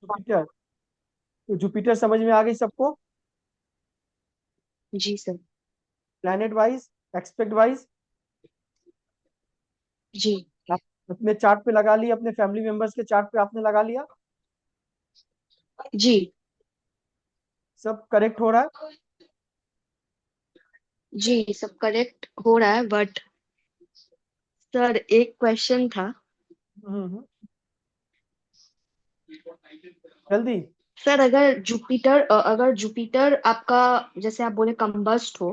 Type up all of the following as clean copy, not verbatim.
Jupiter. तो Jupiter समझ में आ गई सबको? जी sir. Planet wise, aspect wise जी। आप अपने चार्ट पे लगा लिया, अपने फैमिली मेंबर्स के चार्ट पे आपने लगा लिया? जी। सब करेक्ट हो रहा है? जी सब करेक्ट हो रहा है, बट सर एक क्वेश्चन था। हम्म। जल्दी। सर अगर जुपिटर आपका, जैसे आप बोले कंबस्ट हो,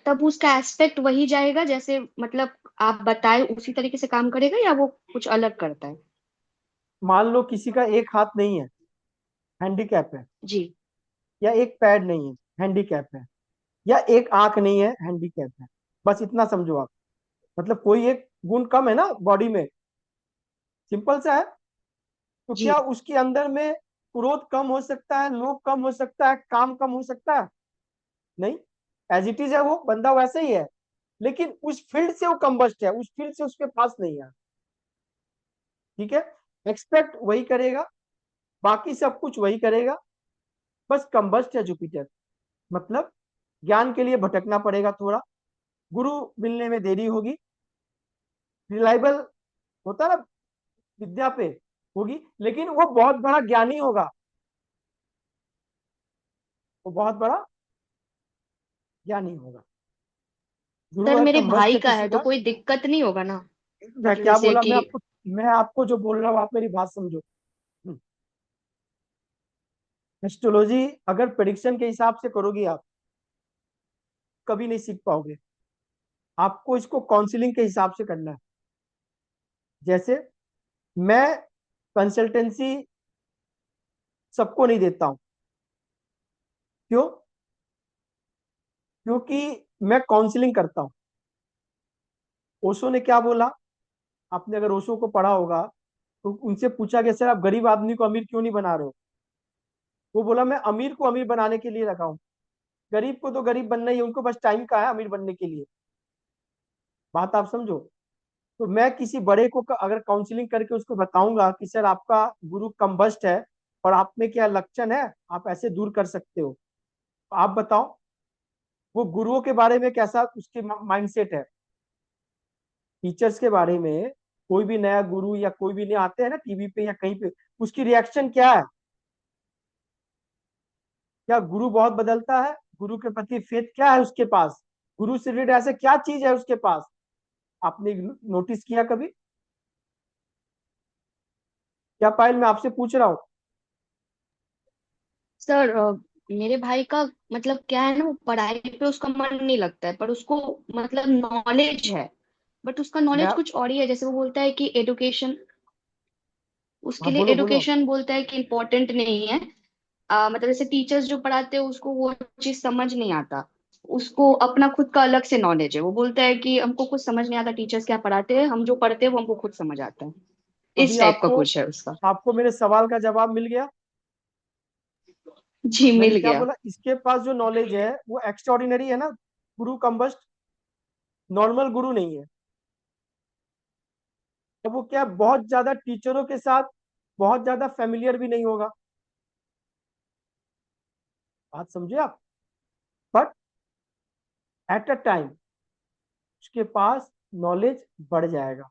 तब उसका एस्पेक्ट वही जाएगा, जैसे मतलब आप बताए उसी तरीके से काम करेगा या वो कुछ अलग करता है? मान लो किसी का एक हाथ नहीं है, हैंडीकैप है, जी। या एक पैर नहीं है, हैंडीकैप है, या एक आंख नहीं है, हैंडीकैप है। बस इतना समझो आप। मतलब कोई एक गुण कम है ना बॉडी में, सिंपल सा है। तो जी। क्या उसके अंदर में क्रोध कम हो सकता है, लोभ कम हो सकता है, काम कम हो सकता है? नहीं। एज इट इज है, वो बंदा वैसे ही है। लेकिन उस फील्ड से वो कंबस्ट है, उस फील्ड से उसके पास नहीं है। ठीक है। एक्सपेक्ट वही करेगा, बाकी सब कुछ वही करेगा। बस कंबस्ट है जुपिटर। मतलब ज्ञान के लिए भटकना पड़ेगा थोड़ा, गुरु मिलने में देरी होगी, रिलायबल होता ना विद्या पे होगी, लेकिन वो बहुत बड़ा ज्ञानी होगा। वो बहुत बड़ा ज्ञानी होगा। गुरु सर है मेरे कंबस्ट भाई है का किसी है तो का। कोई दिक्कत नहीं होगा ना? मैं मतलब क्या जैसे बोला, कि मैं आपको जो बोल रहा हूँ आप मेरी बात समझो। एस्ट्रोलॉजी अगर प्रेडिक्शन के हिसाब से करोगी आप, कभी नहीं सीख पाओगे। आपको इसको काउंसलिंग के हिसाब से करना है। जैसे मैं कंसल्टेंसी सबको नहीं देता हूं। क्यों? क्योंकि मैं काउंसलिंग करता हूं। ओशो ने क्या बोला? आपने अगर ओशो को पढ़ा होगा, तो उनसे पूछा कि सर आप गरीब आदमी को अमीर क्यों नहीं बना रहे हो? वो बोला मैं अमीर को अमीर बनाने के लिए लगा हूं। गरीब को तो गरीब बनना ही है, उनको बस टाइम का है अमीर बनने के लिए। बात आप समझो। तो मैं किसी बड़े को अगर काउंसलिंग करके उसको बताऊंगा कि सर आपका गुरु कंबस्ट है और आप में क्या लक्षण है, आप ऐसे दूर कर सकते हो। आप बताओ, वो गुरुओं के बारे में कैसा उसके माइंडसेट है? टीचर्स के बारे में, कोई भी नया गुरु या कोई भी नया आते हैं ना टीवी पे या कहीं पे, उसकी रिएक्शन क्या है? क्या गुरु बहुत बदलता है? गुरु के प्रति फेथ क्या है उसके पास? गुरु से रिलेटेड ऐसे क्या चीज है उसके पास? आपने नोटिस किया कभी? क्या पायल, मैं आपसे पूछ रहा हूँ। सर मेरे भाई का मतलब क्या है ना, वो पढ़ाई पे उसका मन नहीं लगता है, पर उसको मतलब नॉलेज है। बट उसका नॉलेज मैं कुछ और ही है, जैसे वो बोलता है कि एडुकेशन, उसके हाँ, लिए बोलो बोलो। एडुकेशन बोलता है कि इम्पोर्टेंट नहीं है। मतलब जैसे टीचर्स जो पढ़ाते हैं उसको वो चीज समझ नहीं आता। उसको अपना खुद का अलग से नॉलेज है, वो बोलता है कि हमको कुछ समझ नहीं आता टीचर्स क्या पढ़ाते हैं, हम जो पढ़ते हैं वो हमको खुद समझ आता है। अभी इस टाइप का आपको कुछ है उसका। आपको मेरे सवाल का जवाब मिल गया। जी मैंने मिल क्या गया। बोला, इसके पास जो नॉलेज है वो एक्स्ट्रॉर्डिनरी है ना। गुरु कंबस्ट नॉर्मल गुरु नहीं है। तो वो क्या, बहुत ज्यादा टीचरों के साथ बहुत ज्यादा फेमिलियर भी नहीं होगा। बात समझे आप? बट एट अ टाइम उसके पास नॉलेज बढ़ जाएगा।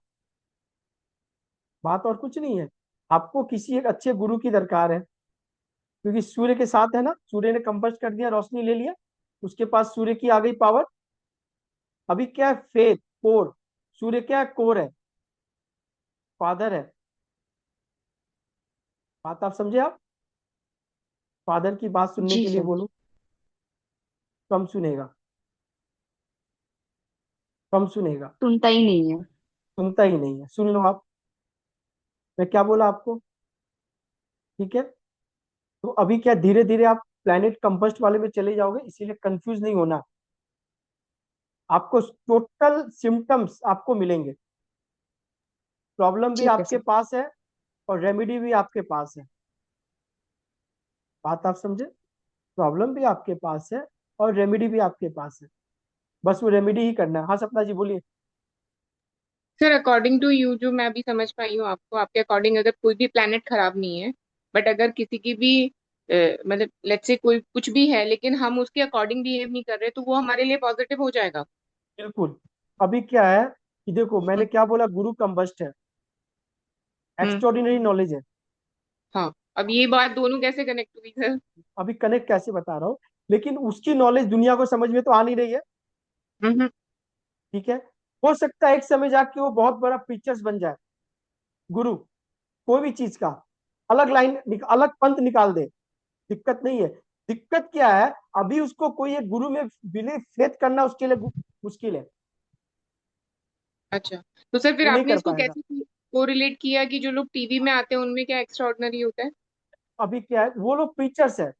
बात और कुछ नहीं है। आपको किसी एक अच्छे गुरु की दरकार है, क्योंकि सूर्य के साथ है ना, सूर्य ने कंबस्ट कर दिया, रोशनी ले लिया, उसके पास सूर्य की आ गई पावर। अभी क्या है, फेथ, कोर। सूर्य क्या है, कोर है, फादर है। बात आप समझे आप? फादर की बात सुनने जी के लिए सर। बोलो, कम सुनेगा, कम सुनेगा, सुनता ही नहीं है। सुनता ही नहीं है। सुन लो आप, मैं क्या बोला आपको। ठीक है। तो अभी क्या, धीरे धीरे आप प्लैनेट कंबस्ट वाले में चले जाओगे, इसीलिए कंफ्यूज नहीं होना। आपको टोटल सिम्टम्स आपको मिलेंगे। प्रॉब्लम भी ठीक है आपके सर। पास है और रेमेडी भी आपके पास है। बात आप समझे? प्रॉब्लम भी आपके पास है और रेमेडी भी आपके पास है। बस वो रेमेडी ही करना है। हाँ सपना जी बोलिए। सर अकॉर्डिंग टू यू, जो मैं अभी समझ पाई हूँ आपको, आपके अकॉर्डिंग अगर कोई भी प्लेनेट खराब नहीं है बट अगर किसी की भी मतलब लेट्स से कोई कुछ भी है लेकिन हम उसके अकॉर्डिंग बिहेव नहीं कर रहे, तो वो हमारे लिए पॉजिटिव हो जाएगा। बिल्कुल। अभी क्या है कि देखो मैंने हम्म। क्या बोला, गुरु कंबस्ट है, हम्म। एक्स्ट्रॉर्डिनरी नॉलेज है। हाँ, अब ये बात दोनों कैसे कनेक्ट हुई सर? अभी कनेक्ट कैसे बता रहा हूँ, लेकिन उसकी नॉलेज दुनिया को समझ में तो आ नहीं रही है। हम्म। ठीक है, हो सकता है एक समय जाके वो बहुत बड़ा पिक्चर्स बन जाए, गुरु, कोई भी चीज का अलग लाइन अलग पंथ निकाल दे, दिक्कत नहीं है। दिक्कत क्या है, अभी उसको कोई एक गुरु में बिलीव फेथ करना उसके लिए मुश्किल है, अच्छा, तो सर फिर वो नहीं आपने कर इसको पाएगा। कैसे कोरिलेट किया कि जो लोग टीवी में आते हैं उनमें क्या एक्स्ट्रा ऑर्डिनरी होता है? अभी क्या है, वो लोग प्रीचर्स है,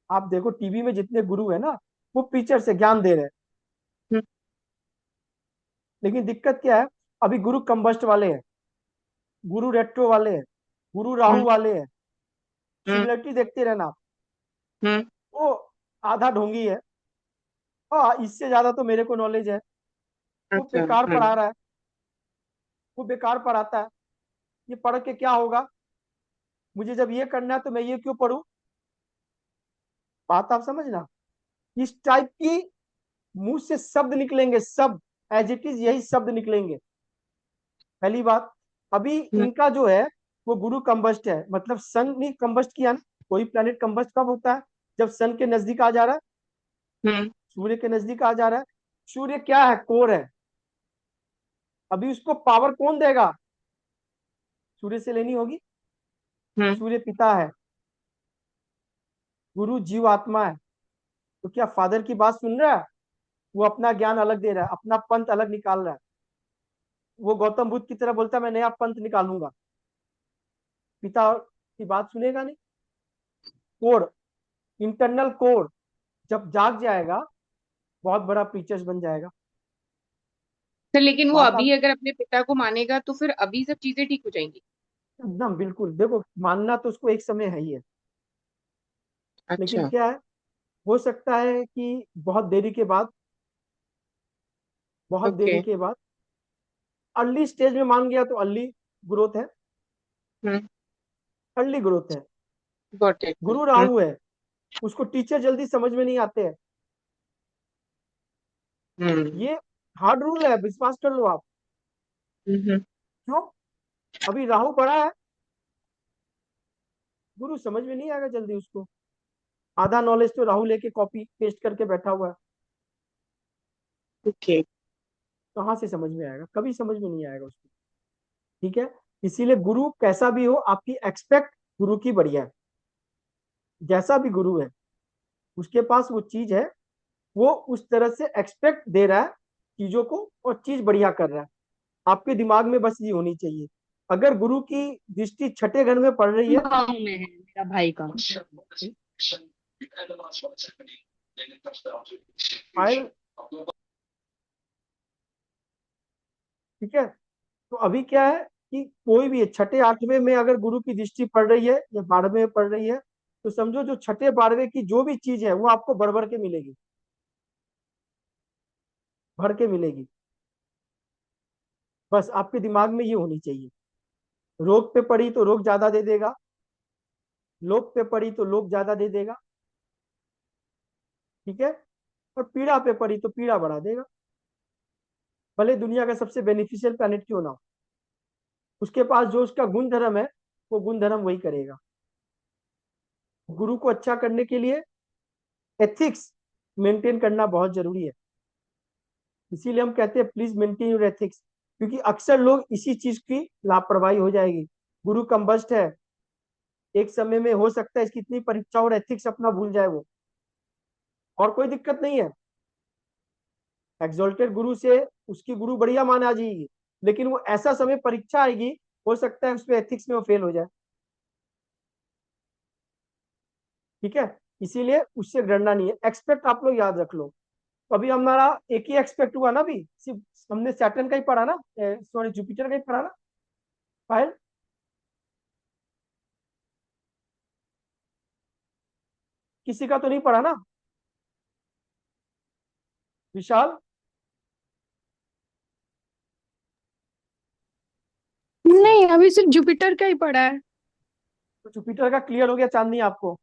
आप देखो टीवी में जितने गुरु है ना, वो प्रीचर्स है, ज्ञान दे रहे हैं। हम्म। लेकिन दिक्कत क्या है, अभी गुरु कंबस्ट वाले हैं, गुरु रेट्रो वाले हैं, गुरु राहु हम्म। वाले हैं। हम्म। सिमिलरिटी देखते रहना आप। हम्म। वो आधा ढोंगी है। हाँ, इससे ज्यादा तो मेरे को नॉलेज है। वो अच्छा। बेकार हम्म। पढ़ा रहा है, वो बेकार पढ़ाता है। ये पढ़ के क्या होगा, मुझे जब ये करना है तो मैं ये क्यों पढ़ूं। बात आप समझना, इस टाइप की मुंह से शब्द निकलेंगे, शब्द एज इट इज यही शब्द निकलेंगे। पहली बात, अभी हम्म। इनका जो है वो गुरु कंबस्ट है, मतलब सन ने कंबस्ट किया ना। कोई प्लेनेट कंबस्ट कब होता है, जब सन के नजदीक आ जा रहा है, हम्म। सूर्य के नजदीक आ जा रहा है। सूर्य क्या है, कोर है। अभी उसको पावर कौन देगा, सूर्य से लेनी होगी। हम्म। सूर्य पिता है, गुरु जीव आत्मा है। तो क्या फादर की बात सुन रहा है, वो अपना ज्ञान अलग दे रहा है, अपना पंथ अलग निकाल रहा है। वो गौतम बुद्ध की तरह बोलता है मैं नया पंथ निकालूंगा, पिता की बात सुनेगा नहीं। कोर, इंटरनल कोर जब जाग जाएगा, बहुत बड़ा प्रीचर्स बन जाएगा। सर लेकिन वो बात अभी आप अगर अपने पिता को मानेगा तो फिर अभी सब चीजें ठीक हो जाएंगी? एकदम बिल्कुल, देखो मानना तो उसको एक समय है ही है। लेकिन अच्छा। क्या है, हो सकता है कि बहुत देरी के बाद, बहुत ओके। देरी के बाद अर्ली स्टेज में मान गया तो अर्ली ग्रोथ है, हम्म। अर्ली ग्रोथ है। Got it. गुरु हम्म। राहु है, उसको टीचर जल्दी समझ में नहीं आते हैं। हम्म। ये हार्ड रूल है, विश्वास कर लो आप। हम्म। क्यों, अभी राहु पड़ा है, गुरु समझ में नहीं आएगा जल्दी उसको। आधा नॉलेज तो राहु लेके कॉपी पेस्ट करके बैठा हुआ है, ओके। कहाँ से समझ में आएगा, कभी समझ में नहीं आएगा उसको। ठीक है, इसीलिए गुरु कैसा भी हो, आपकी एक्सपेक्ट गुरु की बढ़िया है। जैसा भी गुरु है, उसके पास वो चीज है, वो उस तरह से एक्सपेक्ट दे रहा है चीजों को, और चीज बढ़िया कर रहा है। आपके दिमाग में बस ये होनी चाहिए। अगर गुरु की दृष्टि छठे घर में पड़ रही है, गाँव में है मेरा भाई का। फाइल, ठीक है। तो अभी क्या है कि कोई भी छठे आठवें में अगर गुरु की दृष्टि पड़ रही है या 12वें में पड़ रही है, तो समझो जो छठे 12वें की जो भी चीज है वो आपको बढ़ बढ़ के मिलेगी, भर के मिलेगी। बस आपके दिमाग में ये होनी चाहिए। रोग पे पड़ी तो रोग ज्यादा दे देगा, लोभ पे पड़ी तो लोभ ज्यादा दे देगा। ठीक है, और पीड़ा पे पड़ी तो पीड़ा बढ़ा देगा। भले दुनिया का सबसे बेनिफिशियल प्लैनेट क्यों ना हो, उसके पास जो उसका गुण धर्म है, वो गुण धर्म वही करेगा। गुरु को अच्छा करने के लिए एथिक्स मेंटेन करना बहुत जरूरी है। इसीलिए हम कहते हैं प्लीज मेंटेन योर एथिक्स, क्योंकि अक्सर लोग इसी चीज की लापरवाही हो जाएगी। गुरु कंबस्ट है, एक समय में हो सकता है इसकी इतनी परीक्षा और एथिक्स अपना भूल जाए वो, और कोई दिक्कत नहीं है। एग्जॉल्टेड गुरु से उसकी गुरु बढ़िया माना जाएगी, लेकिन वो ऐसा समय परीक्षा आएगी, हो सकता है उसमें एथिक्स में वो फेल हो जाए। ठीक है, इसीलिए उससे डरना नहीं है। एक्सपेक्ट आप लोग याद रख लो। तो अभी हमारा एक ही एक्सपेक्ट हुआ ना, अभी सिर्फ हमने सैटर्न का ही पढ़ा ना, सॉरी जुपिटर का ही पढ़ा ना फाइल। किसी का तो नहीं पढ़ा ना, विशाल। नहीं, अभी सिर्फ जुपिटर का ही पड़ा है। तो जुपिटर का क्लियर हो गया, चांदनी आपको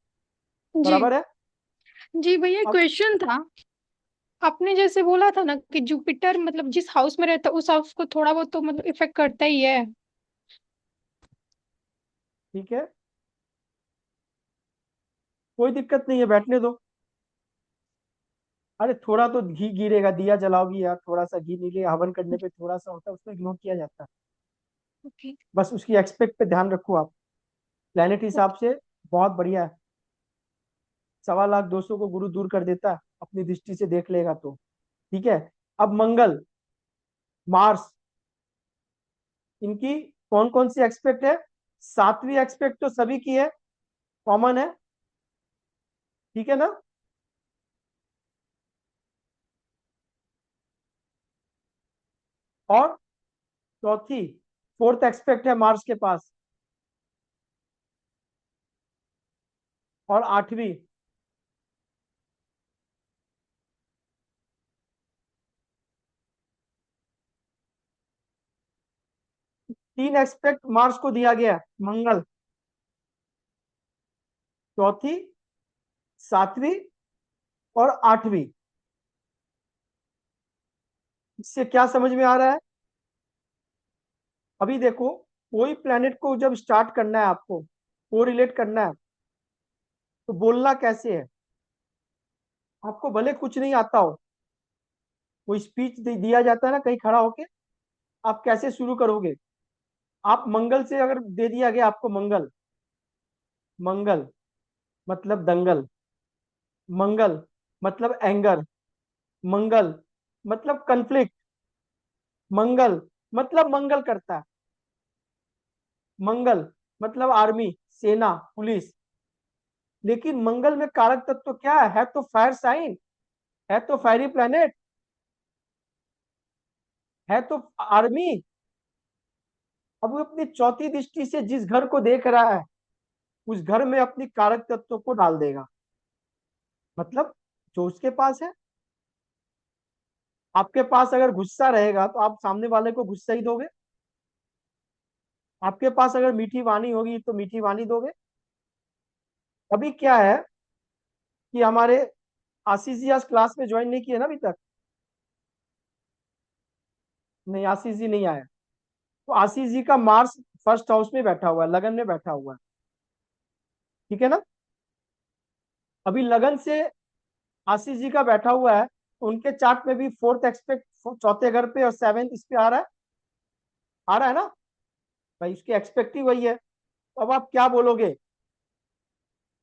जी बराबर है। जी भैया, अब क्वेश्चन था। आपने जैसे बोला था ना कि जुपिटर मतलब जिस हाउस में रहता है उस हाउस को थोड़ा बहुत तो मतलब इफेक्ट करता ही है। ठीक है, कोई दिक्कत नहीं है, बैठने दो। अरे थोड़ा तो घी गिरेगा, दिया जलाओगी यार, थोड़ा सा घी नीले हवन करने पे थोड़ा सा होता है, उसको इग्नोर किया जाता है। ओके। बस उसकी एक्सपेक्ट पे ध्यान रखो आप। प्लेनेट हिसाब से बहुत बढ़िया है। 2.25 लाख को गुरु दूर कर देता है, अपनी दृष्टि से देख लेगा तो। ठीक है। अब मंगल, मार्स, इनकी कौन कौन सी एक्सपेक्ट है? 7वीं एक्सपेक्ट तो सभी की है, कॉमन है। ठीक है ना। और चौथी, 4th एक्सपेक्ट है मार्स के पास। और 8वीं, तीन एक्सपेक्ट मार्स को दिया गया है, मंगल, चौथी, 7वीं और 8वीं। इससे क्या समझ में आ रहा है? अभी देखो, कोई प्लेनेट को जब स्टार्ट करना है आपको, को रिलेट करना है, तो बोलना कैसे है? आपको भले कुछ नहीं आता हो, कोई स्पीच दिया जाता है ना कहीं खड़ा होके, आप कैसे शुरू करोगे? आप मंगल से अगर दे दिया गया आपको मंगल, मंगल मतलब दंगल, मंगल मतलब एंगर, मंगल मतलब कन्फ्लिक्ट, मंगल मतलब मंगल करता है, मंगल मतलब आर्मी, सेना, पुलिस। लेकिन मंगल में कारक तत्व क्या है तो फायर साइन, है तो फायरी प्लेनेट, है तो आर्मी। अब वो अपनी चौथी दृष्टि से जिस घर को देख रहा है, उस घर में अपनी कारक तत्व को डाल देगा। मतलब जो उसके पास है, आपके पास अगर गुस्सा रहेगा तो आप सामने वाले को गुस्सा ही दोगे। आपके पास अगर मीठी वाणी होगी तो मीठी वाणी दोगे। अभी क्या है कि हमारे आशीष जी आज क्लास में ज्वाइन नहीं किए ना अभी तक? नहीं, आशीष जी नहीं आया। तो आशीष जी का मार्स फर्स्ट हाउस में बैठा हुआ है, लगन में बैठा हुआ है। ठीक है ना। अभी लगन से आशीष जी का बैठा हुआ है, तो उनके चार्ट में भी 4th एक्सपेक्ट चौथे घर पे और 7th इस पे आ रहा है, आ रहा है ना भाई, उसकी एक्सपेक्ट ही वही है। तो अब आप क्या बोलोगे?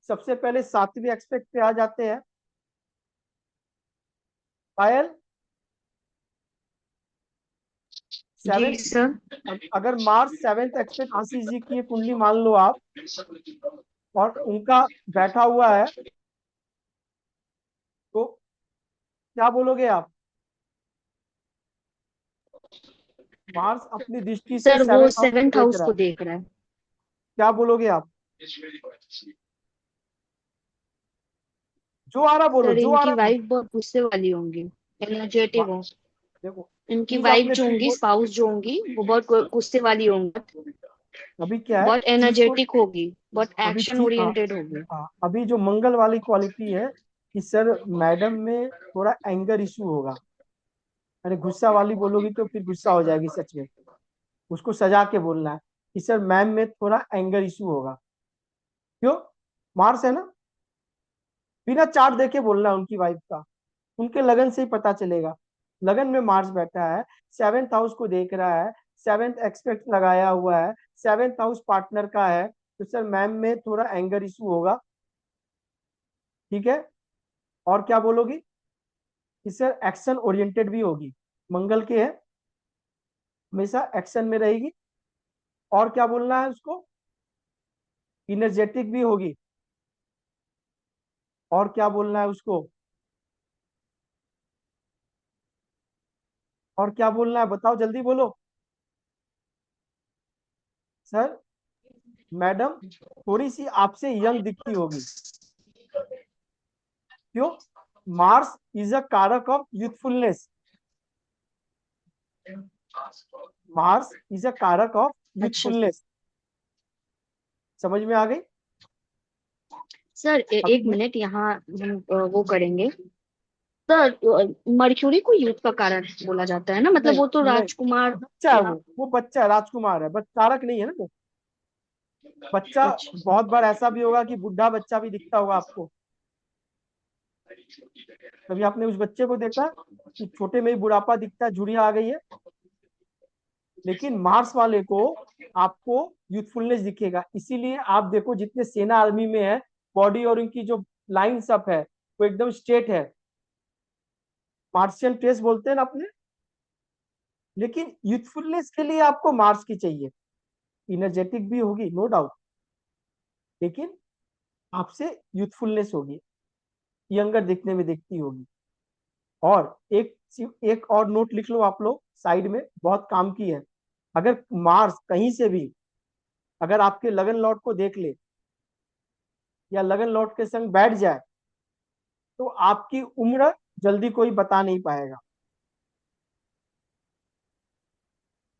सबसे पहले 7वीं एक्सपेक्ट पे आ जाते हैं। पायल, जी 7th, सर। अगर Mars 7th expect Ashish ji की कुंडली मान लो आप, और उनका बैठा हुआ है, तो क्या बोलोगे आप? मार्स अपनी दृष्टि से सर वो 7th हाउस को 7th देख हाउस रहा को है, देख रहा है। क्या बोलोगे आप? जो आ रहा बोलो, सर जो आ इनकी रहा बोलो। वाइफ बहुत गुस्से वाली होंगी, एनर्जेटिक हो। देखो, इनकी चीज वाइफ अपने जो होंगी, प्री, स्पाउस जो होंगी, वो बहुत गुस्से वाली होंगी, अभी क्या है, बहुत चीज को, एनर्जेटिक होगी, बहुत अभी एक्शन चीज, ओरिएंटेड होगी। अभी जो मंगल वाली क्वालिटी है कि सर मैडम में थोड़ा एंगर इशू होगा। अरे गुस्सा वाली बोलोगी तो फिर गुस्सा हो जाएगी सच में, उसको सजा के बोलना है कि सर मैम में थोड़ा एंगर इशू होगा। क्यों? मार्स है ना, बिना चार्ट देखे बोलना है उनकी वाइफ का, उनके लगन से ही पता चलेगा। लगन में मार्स बैठा है, 7th हाउस को देख रहा है, 7th एक्सपेक्ट लगाया हुआ है, 7th हाउस पार्टनर का है, तो सर मैम में थोड़ा एंगर इशू होगा। ठीक है। और क्या बोलोगी? कि सर एक्शन ओरिएंटेड भी होगी, मंगल के है, हमेशा एक्शन में रहेगी। और क्या बोलना है उसको? इनर्जेटिक भी होगी। और क्या बोलना है उसको? और क्या बोलना है, बताओ जल्दी बोलो। सर मैडम थोड़ी सी आपसे यंग दिखती होगी। क्यों? मार्स इज अ कारक of youthfulness, Mars is a कारक ऑफ अच्छा। यूथफुलनेस। समझ में आ गई? सर एक अपने मिनट यहाँ हम वो करेंगे। सर मर्क्यूरी को युद्ध का कारण बोला जाता है ना, मतलब नहीं वो तो नहीं, राजकुमार। बच्चा है या वो बच्चा है, राजकुमार है, बस तारक नहीं है ना वो। बच्चा अच्छा। बहुत बार ऐसा भी होगा कि बुढ़ा बच्चा भी दिखता होगा आपको। कभी आपने उस बच्चे को देखा कि छोटे में ही बुढ़ापा दिखता है, झुर्रियां आ गई है। लेकिन मार्स वाले को आपको यूथफुलनेस दिखेगा। इसीलिए आप देखो जितने सेना आर्मी में है, बॉडी और उनकी जो लाइंस अप है वो एकदम स्ट्रेट है। मार्शियन ट्रेस बोलते हैं ना अपने। लेकिन यूथफुलनेस के लिए आपको मार्स की चाहिए। इनर्जेटिक भी होगी नो डाउट, लेकिन आपसे यूथफुलनेस होगी, यंगर दिखने में दिखती होगी। और एक और नोट लिख लो आप लोग साइड में, बहुत काम की है। अगर मार्स कहीं से भी अगर आपके लगन लॉर्ड को देख ले या लगन लॉर्ड के संग बैठ जाए, तो आपकी उम्र जल्दी कोई बता नहीं पाएगा,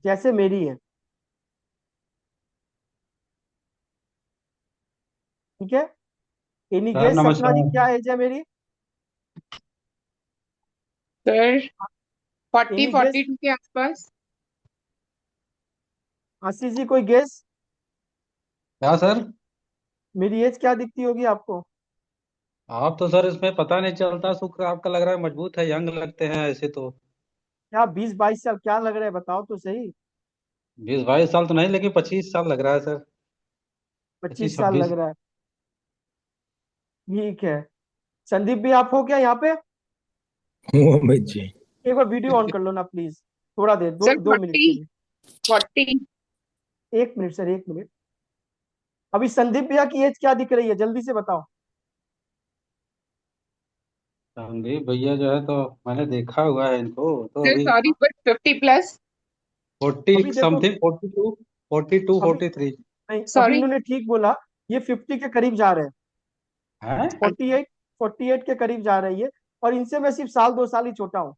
जैसे मेरी है। ठीक है। एनी सर गेस सपना जी, नमस्कार। क्या एज है मेरी? Sir 40 any guess? 42 के आसपास। आशीष जी कोई गेस? क्या सर? मेरी एज क्या दिखती होगी आपको? आप तो सर इसमें पता नहीं चलता, शुक्र आपका लग रहा है मजबूत है, यंग लगते हैं ऐसे तो। क्या 20-22 साल क्या लग रहा है, बताओ तो सही। 20-22 साल तो नहीं, लेकिन 25 साल लग रहा है सर। पच्चीस 25 साल लग छब्बीस रहा है। ठीक है। संदीप भी आप हो क्या यहाँ पे? हूँ अमित जी। एक बार वीडियो ऑन कर लो ना प्लीज, थोड़ा देर, दो सर दो मिनट के 40 लिए। 40। 1 मिनट सर, 1 मिनट। अभी संदीप भैया की एज क्या दिख रही है, जल्दी से बताओ। संदीप भैया जो है तो मैंने देखा हुआ है इनको तो सर अभी सॉरी बट 50+। 40 अभी देखो, समथिंग, 42, 42, अभी 43 नहीं, अभी सॉरी। इन्होंने ठीक बोला। ये 50 के करीब जा रहे हैं। है। 48 के करीब जा रही है। और इनसे मैं सिर्फ साल 2 साल ही छोटा हूँ।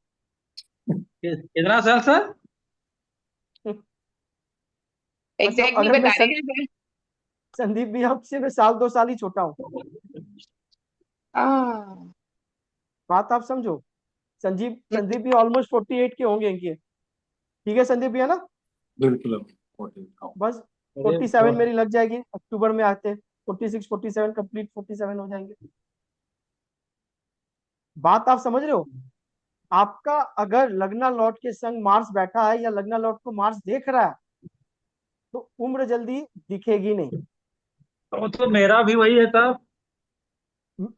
कितना साल सर? मतलब एग्जैक्टली अगर मैं बता रहे हैं सर। संदीप भैया से मैं साल 2 साल ही छोटा हूँ। आ, बात आप समझो। संदीप भी ऑलमोस्ट 48 के होंगे इनके। ठीक है संदीप भैया ना? बिल्कुल अब 40 का हूँ। बस अरे 47 मेरी लग जाएगी अक्टूबर में आते। 46 47 कंप्लीट, 47 हो जाएंगे। बात आप समझ रहे हो? आपका अगर लग्ना लॉर्ड के संग मार्स बैठा है या लग्ना लॉर्ड को मार्स देख रहा है, तो उम्र जल्दी दिखेगी नहीं। तो मेरा भी वही है साहब।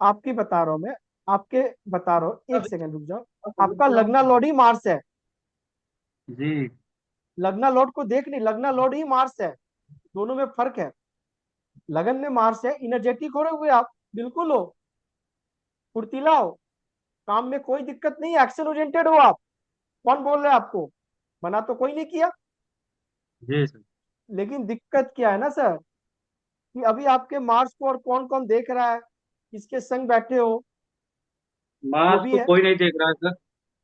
आपकी बता रहा हूं मैं, आपके बता रहा हूँ, एक अभी सेकंड रुक जाओ। समझ आपका रहा लग्ना हूँ। लॉर्ड ही मार्स है। जी। लग्ना लॉर्ड को देख नहीं, लग्ना लॉर्ड ही मार्स है। दोनों में फर्क है। लगन में मार्स है, इनर्जेटिक हो रहे हुए आप, बिल्कुल हो, फुर्तीला हो, काम में कोई दिक्कत नहीं, एक्शन ओरिएंटेड हो आप। कौन बोल रहा है आपको? मना तो कोई नहीं किया। जी सर। लेकिन दिक्कत क्या है ना सर, कि अभी आपके मार्स को और कौन कौन देख रहा है, किसके संग बैठे हो, वो मार्स भी को है। कोई नहीं देख रहा है सर।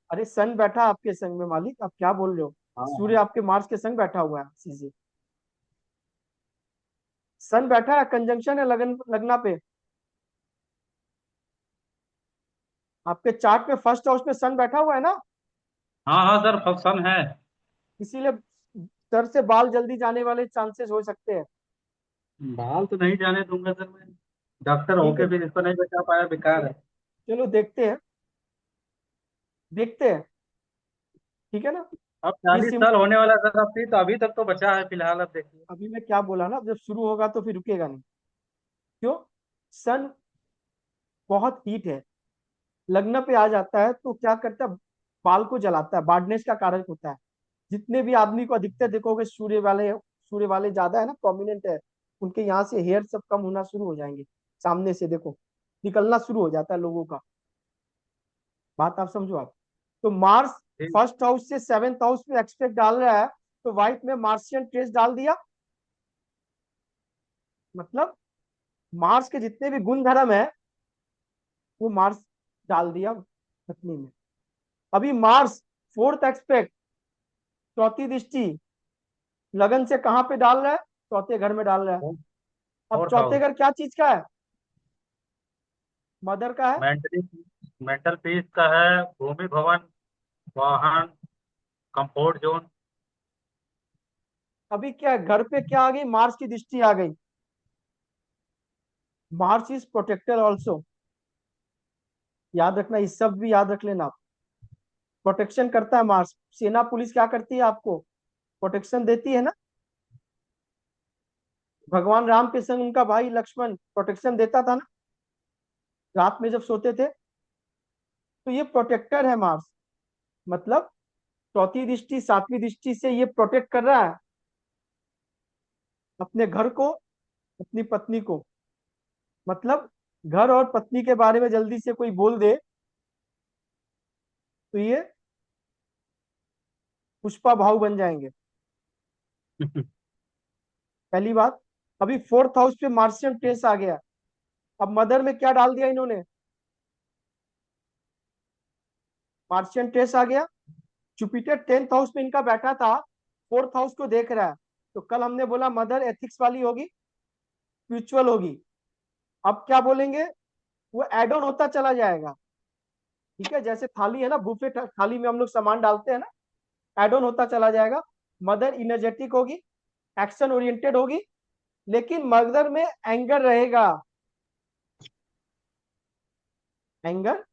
अरे सन बैठा आपके संग में मालिक, आप क्या बोल रहे हो? हाँ सूर्य हाँ। आपके मार्स के संग बैठा हुआ है सीधे। सन बैठा है, कंजंक्शन है लगन लगना पे। आपके चार्ट में फर्स्ट हाउस में सन बैठा हुआ है ना। हाँ हाँ सर, फंक्शन है। इसीलिए सर से बाल जल्दी जाने वाले चांसेस हो सकते हैं। बाल तो नहीं जाने दूंगा सर मैं। डॉक्टर ठीक होके है, फिर इसको नहीं बचा पाया, बेकार है। चलो देखते हैं, देखते हैं। ठीक है ना? अब ये 40 साल होने वाला है सर, अब तो अभी तक तो बचा है फिलहाल, अब देखिए। अभी मैं क्या बोला ना, जब शुरू होगा तो फिर रुकेगा नहीं। क्यों? सन बहुत हीट है, लग्न पे आ जाता है तो क्या करता है, बाल को जलाता है, बार्डनेस का कारक होता है। जितने भी आदमी को अधिकतर देखोगे सूर्य वाले ज्यादा है ना, प्रोमिनेंट है, उनके यहाँ से हेयर सब कम होना शुरू हो जाएंगे। सामने से देखो, निकलना शुरू हो जाता है लोगों का। बात आप समझो आप। तो मार्स जी। फर्स्ट हाउस से सेवेंथ हाउस में एक्सपेक्ट डाल रहा है, तो वाइफ में मार्सियन ट्रेस डाल दिया। मतलब मार्स के जितने भी गुण धर्म है, वो मार्स डाल दिया पत्नी में। अभी मार्स फोर्थ एक्सपेक्ट, चौथी दृष्टि लगन से कहां पे डाल रहा है? चौथे घर में डाल रहा है। अब फोर्थ चौथे हाउस। घर क्या चीज का है? मदर का है मेंटली मेंटल पीस का है भूमि भवन, वाहन, कंफर्ट जोन। अभी क्या है, घर पे क्या आ गई, मार्स की दृष्टि आ गई। मार्स इज प्रोटेक्टर ऑल्सो, याद रखना, इस शब्द भी याद रख लेना आप। प्रोटेक्शन करता है मार्स। सेना पुलिस क्या करती है, आपको प्रोटेक्शन देती है ना। भगवान राम के संग उनका भाई लक्ष्मण प्रोटेक्शन देता था ना, रात में जब सोते थे। तो ये प्रोटेक्टर है मार्स। मतलब चौथी दृष्टि सातवीं दृष्टि से ये प्रोटेक्ट कर रहा है अपने घर को, अपनी पत्नी को। मतलब घर और पत्नी के बारे में जल्दी से कोई बोल दे तो ये पुष्पा भाव बन जाएंगे। पहली बात। अभी फोर्थ हाउस पे मार्शियन ट्रेस आ गया। अब मदर में क्या डाल दिया इन्होंने, मार्शियन ट्रेस आ गया। जुपिटर 10th हाउस में इनका बैठा था, फोर्थ हाउस को देख रहा है। तो कल हमने बोला मदर एथिक्स वाली होगी, स्पिरिचुअल होगी। अब क्या बोलेंगे, वो एड ऑन होता चला जाएगा। ठीक है, जैसे थाली है ना, बुफे थाली में हम लोग सामान डालते हैं ना, एड ऑन होता चला जाएगा। मदर इनर्जेटिक होगी, एक्शन ओरिएंटेड होगी, लेकिन मदर में एंगर रहेगा, एंगर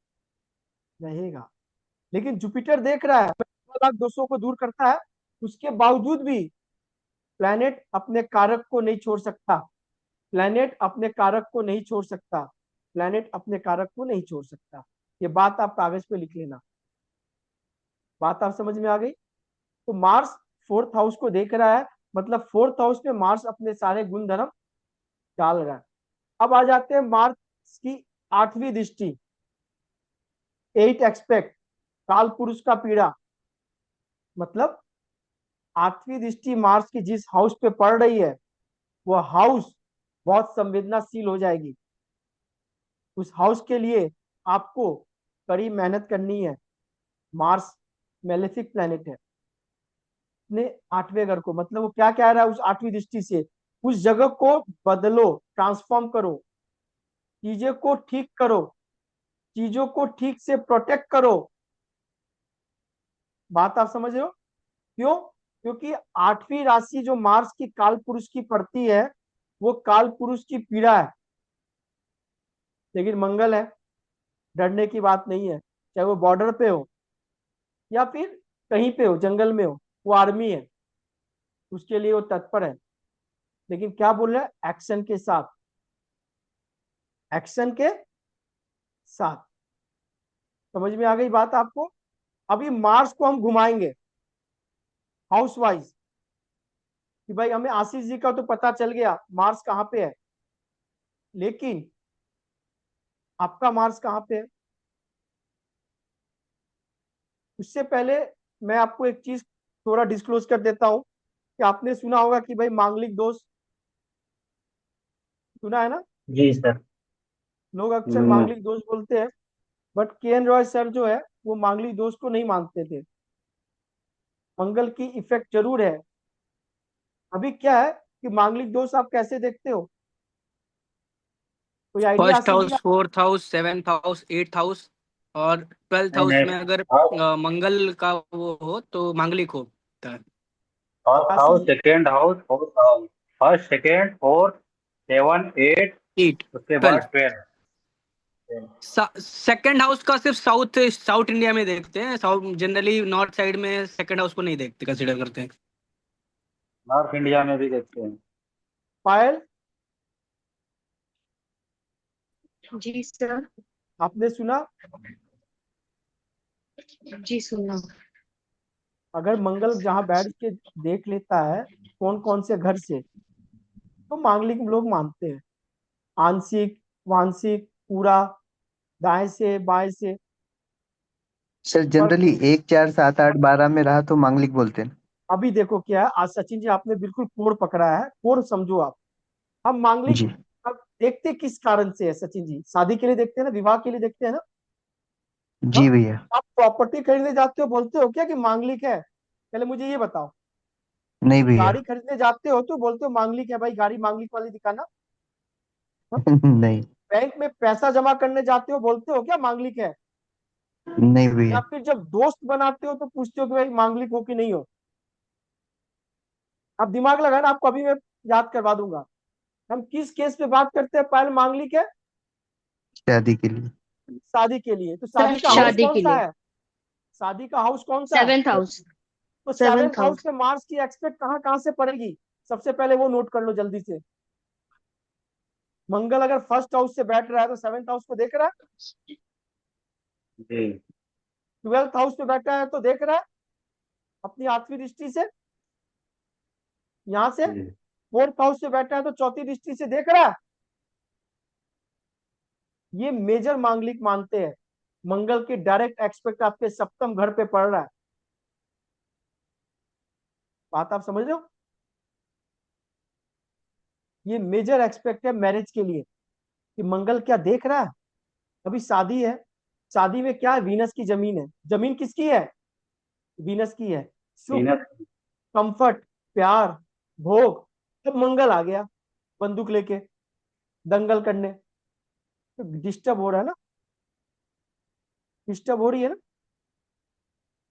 रहेगा। लेकिन जुपिटर देख रहा है, 200 को दूर करता है, उसके बावजूद भी प्लैनेट अपने कारक को नहीं छोड़ सकता। प्लैनेट अपने कारक को नहीं छोड़ सकता। प्लैनेट अपने कारक को नहीं छोड़ सकता। ये बात आप कागज पे लिख लेना। बात आप समझ में आ गई। तो मार्स फोर्थ हाउस को देख रहा है, मतलब फोर्थ हाउस में मार्स अपने सारे गुण धर्म डाल रहा है। अब आ जाते हैं मार्स की आठवीं दृष्टि, 8 एक्सपेक्ट, काल पुरुष का पीड़ा। मतलब आठवीं दृष्टि मार्स की जिस हाउस पे पड़ रही है, वह हाउस बहुत संवेदनाशील हो जाएगी। उस हाउस के लिए आपको कड़ी मेहनत करनी है। मार्स मेलेफिक प्लेनेट है अपने आठवें घर को। मतलब वो क्या कह रहा है उस आठवीं दृष्टि से, उस जगह को बदलो, ट्रांसफॉर्म करो, चीजें को ठीक करो, चीजों को ठीक से प्रोटेक्ट करो। बात आप समझ रहे हो। क्यों, क्योंकि आठवीं राशि जो मार्स की काल पुरुष की पड़ती है, वो काल पुरुष की पीड़ा है। लेकिन मंगल है, डरने की बात नहीं है। चाहे वो बॉर्डर पे हो या फिर कहीं पे हो, जंगल में हो, वो आर्मी है, उसके लिए वो तत्पर है। लेकिन क्या बोल रहा है, एक्शन के साथ, एक्शन के साथ। समझ में आ गई बात आपको। अभी मार्स को हम घुमाएंगे हाउस वाइज, कि भाई हमें आशीष जी का तो पता चल गया मार्स कहाँ पे है, लेकिन आपका मार्स कहाँ पे है। उससे पहले मैं आपको एक चीज थोड़ा डिस्क्लोज कर देता हूं कि आपने सुना होगा कि भाई मांगलिक दोष, सुना है ना। जी सर। लोग अक्सर मांगलिक दोष बोलते हैं, बट के एन रॉय सर जो है वो मांगलिक दोष को नहीं मानते थे। मंगल की इफेक्ट जरूर है। अभी क्या है कि मांगलिक दोष आप कैसे देखते हो, कोई idea first Ashish ji. House, fourth house, seventh house, eighth house और ट्वेल्थ नहीं हाउस नहीं, में अगर मंगल का वो हो तो मांगलिक होता है। फर्स्ट आशीष हाउस, जी, second house, fourth house. First, second, fourth, 7, 8, eight, उसके बाद 12। 12। सेकंड हाउस का सिर्फ साउथ साउथ इंडिया में देखते हैं, साउथ जनरली नॉर्थ साइड में सेकंड हाउस को नहीं देखते, कंसिडर करते हैं। नॉर्थ इंडिया में भी देखते हैं। पायल, जी सर। आपने सुना। जी सुना। अगर मंगल जहां बैठ के देख लेता है कौन कौन से घर से, तो मांगलिक लोग मानते हैं आंशिक, वांशिक, पूरा, दाएं से बाएं से। सर पर जनरली 1, 4, 7, 8, 12 में रहा तो मांगलिक बोलते हैं। अभी देखो क्या है, आज सचिन जी आपने बिल्कुल कोड पकड़ा है, कोड समझो आप। हम मांगलिक जी अब देखते किस कारण से है सचिन जी, शादी के लिए देखते हैं ना, विवाह के लिए देखते हैं ना। हाँ, जी भैया। आप प्रॉपर्टी खरीदने जाते हो बोलते हो क्या कि मांगलिक है, पहले मुझे ये बताओ। नहीं भैया। गाड़ी खरीदने जाते हो तो बोलते हो मांगलिक है, भाई गाड़ी मांगलिक वाली दिखाना। हाँ? नहीं। बैंक में पैसा जमा करने जाते हो बोलते हो क्या मांगलिक है? नहीं या भैया। फिर जब दोस्त बनाते हो तो पूछते हो कि भाई मांगलिक हो कि नहीं हो? अब दिमाग लगाना, आपको अभी मैं याद करवा दूंगा। हम किस केस पे बात करते हैं? पायल मांगलिक है शादी के लिए। शादी के लिए। तो सर शादी का हाउस शादी कौन के सा लिए है? शादी का हाउस कौन सा है? 7th house. तो 7th 7th हाउस हाउस। में मार्स की एक्सपेक्ट कहाँ कहाँ से पड़ेगी? सबसे पहले वो नोट कर लो जल्दी से। मंगल अगर फर्स्ट हाउस से बैठ रहा है तो 7th हाउस को देख रहा है। जी 12th हाउस पे बैठा है तो देख रहा है अपनी आठवीं दृष्टि से। यहां से जी 4th हाउस पे बैठा है तो चौथी दृष्टि से देख रहा है। ये मेजर मांगलिक मानते हैं। मंगल की डायरेक्ट एक्सपेक्ट आपके सप्तम घर पे पड़ रहा है। बात आप समझ रहे हो? ये मेजर एक्सपेक्ट है मैरिज के लिए कि मंगल क्या देख रहा है। अभी शादी है, शादी में क्या है? वीनस की जमीन है। जमीन किसकी है? वीनस की है। सुख, पीनट कंफर्ट, प्यार, भोग। अब मंगल आ गया बंदूक लेके दंगल करने, तो डिस्टर्ब हो रहा है ना, डिस्टर्ब हो रही है ना।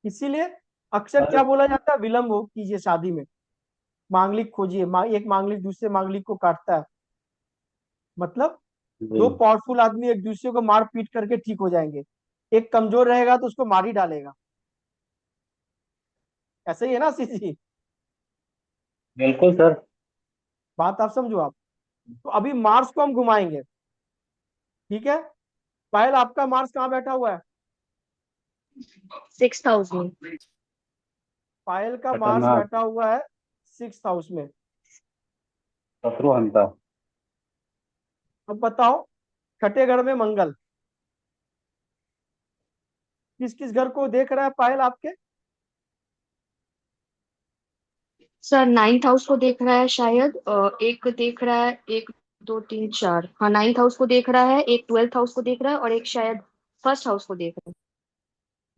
इसीलिए अक्सर सर क्या बोला जाता है? विलंब हो कीजिए शादी में, मांगलिक खोजिए। एक मांगलिक दूसरे मांगलिक को काटता है। मतलब जी दो पावरफुल आदमी एक दूसरे को मार पीट करके ठीक हो जाएंगे, एक कमजोर रहेगा तो उसको मार ही डालेगा। ऐसे ही है ना आशीष जी? बिल्कुल सर। बात आप समझो आप। तो अभी मार्स को हम घुमाएंगे, ठीक है? पायल आपका मार्स कहाँ बैठा हुआ है? 6th हाउस में। पायल का मार्स खतरनाक बैठा हुआ है 6th हाउस में। शत्रुहंता। अब बताओ, छठे घर में मंगल किस किस घर को देख रहा है पायल आपके? सर 9th हाउस को देख रहा है शायद, एक देख रहा है, 1 2 3 4, हाँ 9th हाउस को देख रहा है, एक 12th हाउस को देख रहा है और एक शायद फर्स्ट हाउस को देख रहा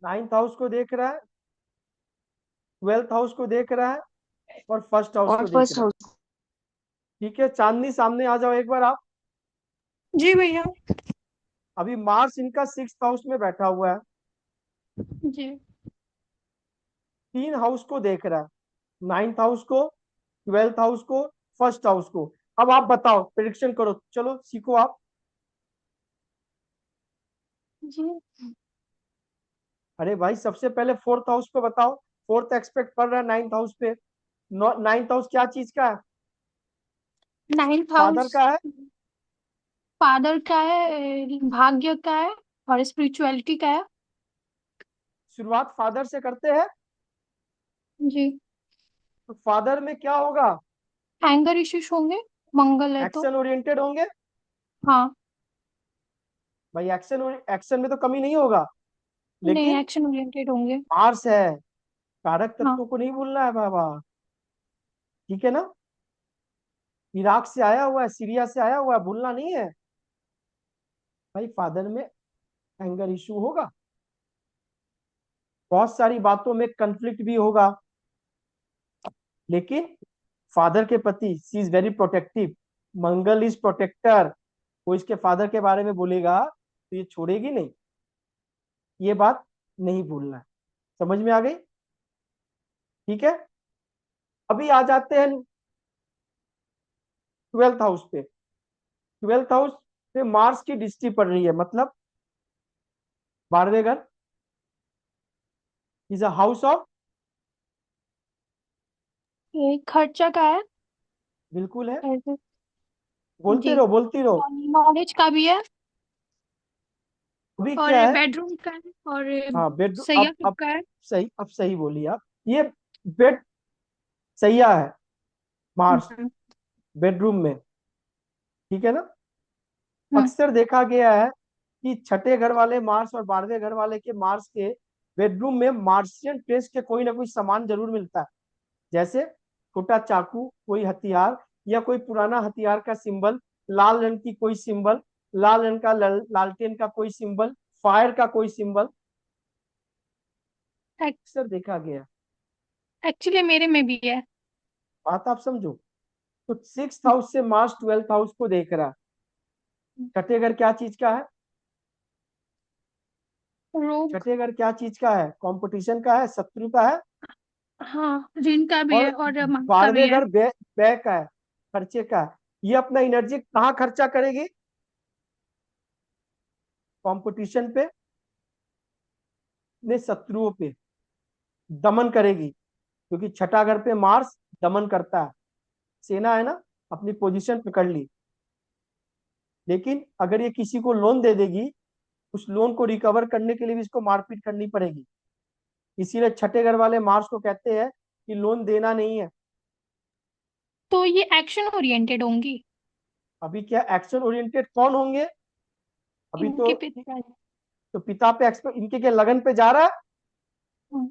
9th हाउस को देख रहा है, 12th हाउस को देख रहा है और फर्स्ट है हाउस और को देख फर्स्ट रहा है। हाउस। ठीक है, चांदनी सामने आ जाओ एक बार आप। जी भैया। अभी मार्स इनका 6th हाउस में बैठा हुआ है, जी। 3 हाउस को देख रहा है, 9th हाउस को, 12th हाउस को, फर्स्ट हाउस को। अब आप बताओ, प्रिडिक्शन करो, चलो सीखो आप। जी। अरे भाई सबसे पहले 4th हाउस पे बताओ। फोर्थ एक्सपेक्ट कर रहा है 9th हाउस पे। 9th हाउस क्या चीज का है? 9th फादर हाउस का है। फादर का है, भाग्य का है और स्पिरिचुअलिटी का है। शुरुआत फादर से करते हैं। जी। तो फादर में क्या होगा? एंगर इश्यूज होंगे, मंगल है तो। एक्शन ओरिएंटेड होंगे। हाँ। भाई एक्शन एक्शन में तो कमी नहीं होगा, नहीं, लेकिन एक्शन ओरिएंटेड होंगे। मार्स है, कारक हाँ। तत्वों को नहीं भूलना है बाबा। ठीक है ना? इराक से आया हुआ है, सीरिया से आया हुआ है, भूलना नहीं है। भाई फादर में एंगर इशू होगा, बहुत सारी बातों में कंफ्लिक्ट भी होगा, लेकिन फादर के प्रति she is very protective. Mangal is protector. वो इसके फादर के बारे में बोलेगा तो ये छोड़ेगी नहीं। ये बात नहीं भूलना है। समझ में आ गई? ठीक है, अभी आ जाते हैं 12th हाउस पे। 12th हाउस पे मार्स की दृष्टि पड़ रही है, मतलब 12वें घर इज अ हाउस ऑफ। ये खर्चा का है। बिल्कुल है, ऐसे। बोलती जी। रहो बोलती रहो। और नॉलेज का भी है। अभी और क्या है? बेडरूम का है। और हाँ बेडरूम, सैया अब का है। सही, अब सही बोली आप। ये बेड सैया है मार्स हम्म। बेडरूम में। ठीक है ना? हम्म। अक्सर देखा गया है कि छठे घर वाले मार्स और 12वें घर वाले के मार्स के बेडरूम में मार्सियन ट्रेस के कोई ना कोई सामान जरूर मिलता है। जैसे छोटा चाकू, कोई हथियार, या कोई पुराना हथियार का सिंबल, लाल रंग की कोई सिंबल, लाल रंग का लालटेन का कोई सिंबल, फायर का कोई सिंबल, अक्सर देखा गया। एक्चुअली मेरे में भी है। बात आप समझो। तो 6th हाउस से मार्स 12th हाउस को देख रहा है। छठे घर क्या चीज का है? रोग। छठे घर क्या चीज का है? कंपटीशन का है, शत्रु का है। हाँ, ऋण का भी और है और मांग का भी 12वें है। घर व्यय का है, खर्चे का है। ये अपना एनर्जी कहाँ खर्चा करेगी? कंपटीशन पे, अपने शत्रुओं पे दमन करेगी, क्योंकि छठा घर पे मार्स दमन करता है। सेना है ना, अपनी पोजीशन पकड़ ली। लेकिन अगर ये किसी को लोन दे देगी, उस लोन को रिकवर करने के लिए भी इसको मारपीट करनी पड़ेगी। इसीलिए छठे घर वाले मार्स को कहते हैं कि लोन देना नहीं है। तो ये एक्शन ओरिएंटेड होंगी। अभी क्या एक्शन ओरिएंटेड कौन होंगे? अभी इनके पिता। तो पिता पे इनके क्या लगन पे जा रहा है? हम्म,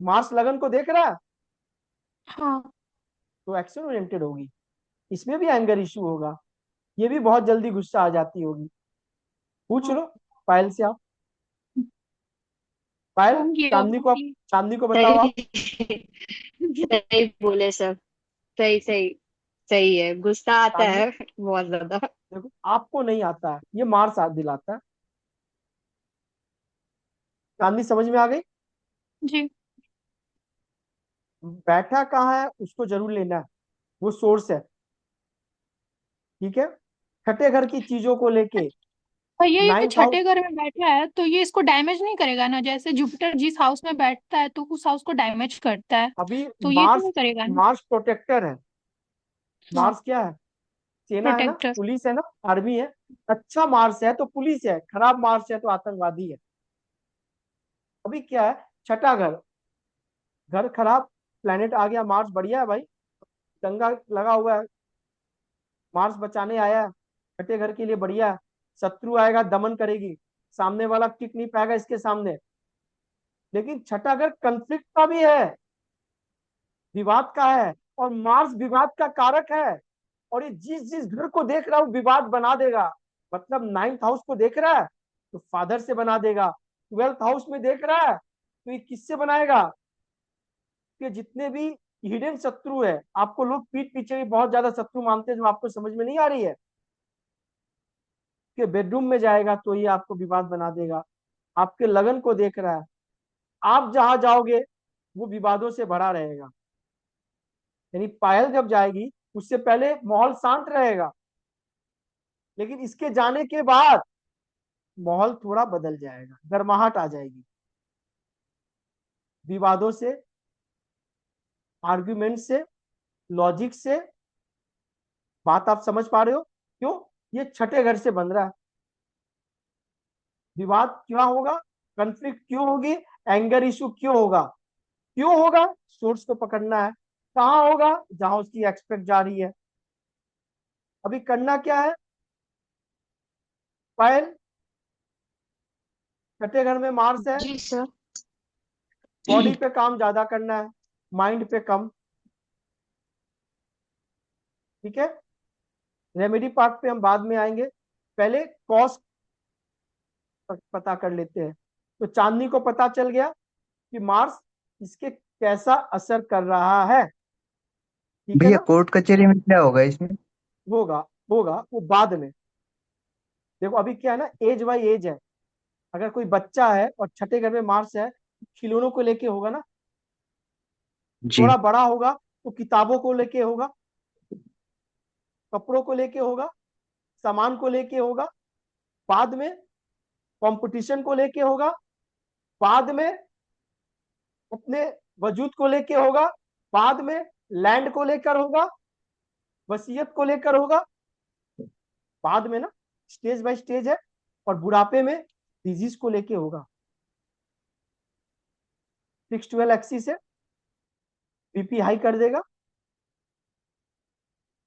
मार्स लगन को देख रहा है, हाँ। तो एक्शन ओरिएंटेड होगी। इसमें भी एंगर इशू होगा, ये भी बहुत जल्दी गुस्सा आ जाती होगी। पूछ हाँ, लो पायल से आप। पायल, होंगी होंगी। चांदनी को बताओ आप। सही सही बोले सर। सही सही। सही है, गुस्सा आता चांदनी, है बहुत ज्यादा। देखो आपको नहीं आता है, ये मार साथ दिलाता है। चांदनी समझ में आ गई? जी। बैठा कहाँ है उसको जरूर लेना है, वो सोर्स है। ठीक है, छठे घर की चीजों को लेके भैया ये 9th हाउस। छठे घर में बैठा है तो ये इसको डैमेज नहीं करेगा ना? जैसे जुपिटर जिस हाउस में बैठता है तो उस हाउस को डैमेज करता है। अभी तो ये तो मार्स, नहीं करेगा ना? मार्स प्रोटेक्टर है। हाँ। मार्स क्या है? सेना है ना, प्रोटेक्टर। पुलिस है ना, आर्मी है। अच्छा मार्स है तो पुलिस है, खराब मार्स है तो आतंकवादी है। अभी क्या है, छठा घर, घर खराब, प्लेनेट आ गया मार्स, बढ़िया है भाई, दंगा लगा हुआ है, मार्स बचाने आया है, छठे घर के लिए बढ़िया है। शत्रु आएगा दमन करेगी, सामने वाला टिक नहीं पाएगा इसके सामने। लेकिन छठा घर कंफ्लिक्ट का भी है, विवाद का है, और मार्स विवाद का कारक है। और ये जिस जिस घर को देख रहा है वो विवाद बना देगा। मतलब 9th हाउस को देख रहा है तो फादर से बना देगा, 12th हाउस में देख रहा है तो ये किससे बनाएगा? कि जितने भी हिडन शत्रु है, आपको लोग पीठ पीछे भी बहुत ज्यादा शत्रु मानते हैं, जो आपको समझ में नहीं आ रही है, कि बेडरूम में जाएगा तो ये आपको विवाद बना देगा। आपके लगन को देख रहा है, आप जहां जाओगे वो विवादों से भरा रहेगा। यानी पायल जब जाएगी उससे पहले माहौल शांत रहेगा, लेकिन इसके जाने के बाद माहौल थोड़ा बदल जाएगा, गर्माहट आ जाएगी, विवादों से, आर्ग्यूमेंट से, लॉजिक से। बात आप समझ पा रहे हो? क्यों? ये छठे घर से बन रहा है। विवाद क्यों होगा, कंफ्लिक्ट क्यों होगी, एंगर इशू क्यों होगा? क्यों होगा? सोर्स को पकड़ना है। कहाँ होगा? जहां उसकी एक्सपेक्ट जा रही है। अभी करना क्या है पायल? छठे घर में मार्स है, जी सर। बॉडी पे काम ज्यादा करना है, माइंड पे कम। ठीक है, रेमेडी पार्ट पे हम बाद में आएंगे, पहले कॉस्ट पता कर लेते हैं। तो चांदनी को पता चल गया कि मार्स इसके कैसा असर कर रहा है। ठीक है भैया ना? कोर्ट कचहरी में क्या होगा इसमें? होगा, होगा वो बाद में। देखो अभी क्या है ना, एज बाई एज है। अगर कोई बच्चा है और छठे घर में मार्स है, खिलौनों को लेके होगा ना। जी। थोड़ा बड़ा होगा तो किताबों को लेके होगा, कपड़ों को लेके होगा, सामान को लेके होगा। बाद में कंपटीशन को लेके होगा। बाद में अपने वजूद को लेके होगा। बाद में लैंड को लेकर होगा, वसीयत को लेकर होगा। बाद में ना, स्टेज बाय स्टेज है। और बुढ़ापे में डिजीज को लेके होगा। 612 एक्सिस है, बीपी हाई कर देगा,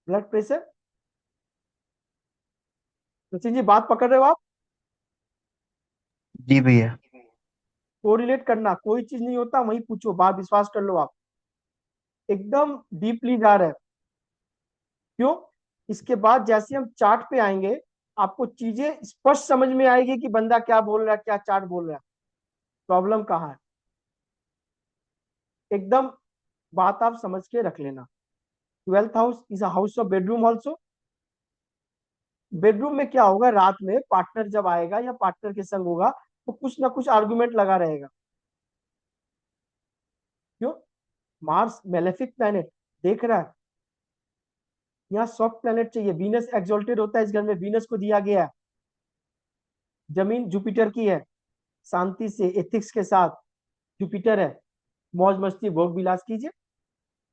ब्लड प्रेशर। सचिन जी बात पकड़ रहे हो आप? जी भैया। कोरिलेट करना, कोई चीज नहीं होता, वही पूछो, बात विश्वास कर लो आप। एकदम डीपली जा रहे हैं। क्यों? इसके बाद जैसे हम चार्ट पे आएंगे, आपको चीजें स्पष्ट समझ में आएगी कि बंदा क्या बोल रहा है, क्या चार्ट बोल रहा है, प्रॉब्लम कहाँ है। एकदम बात आप समझ के रख लेना। 12th house is a house of bedroom also. Bedroom में क्या होगा, रात में पार्टनर जब आएगा या पार्टनर के संग होगा तो कुछ ना कुछ आर्गुमेंट लगा रहेगा। क्यों? मार्स मेलेफिक प्लैनेट देख रहा है, यहाँ सॉफ्ट प्लैनेट चाहिए। वीनस एक्सोल्टेड होता है इस घर में, वीनस को दिया गया है। जमीन जुपिटर की है, शांति से एथिक्स के साथ जुपिटर है। मौज मस्ती भोग विलास कीजिए,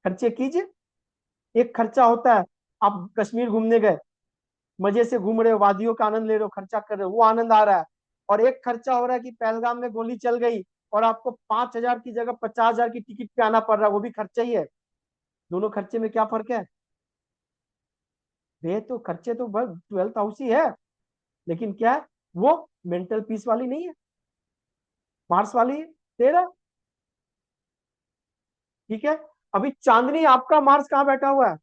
खर्चे कीजिए। एक खर्चा होता है, आप कश्मीर घूमने गए, मजे से घूम रहे हो, वादियों का आनंद ले रहे हो, खर्चा कर रहे हो, वो आनंद आ रहा है। और एक खर्चा हो रहा है कि पहलगाम में गोली चल गई और आपको 5,000 की जगह 50,000 की टिकट पे आना पड़ रहा है, वो भी खर्चा ही है। दोनों खर्चे में क्या फर्क है? वे तो खर्चे तो बस 12th हाउस ही है, लेकिन क्या है, वो मेंटल पीस वाली नहीं है, मार्स वाली है। तेरा ठीक है। अभी चांदनी आपका मार्स कहाँ बैठा हुआ है?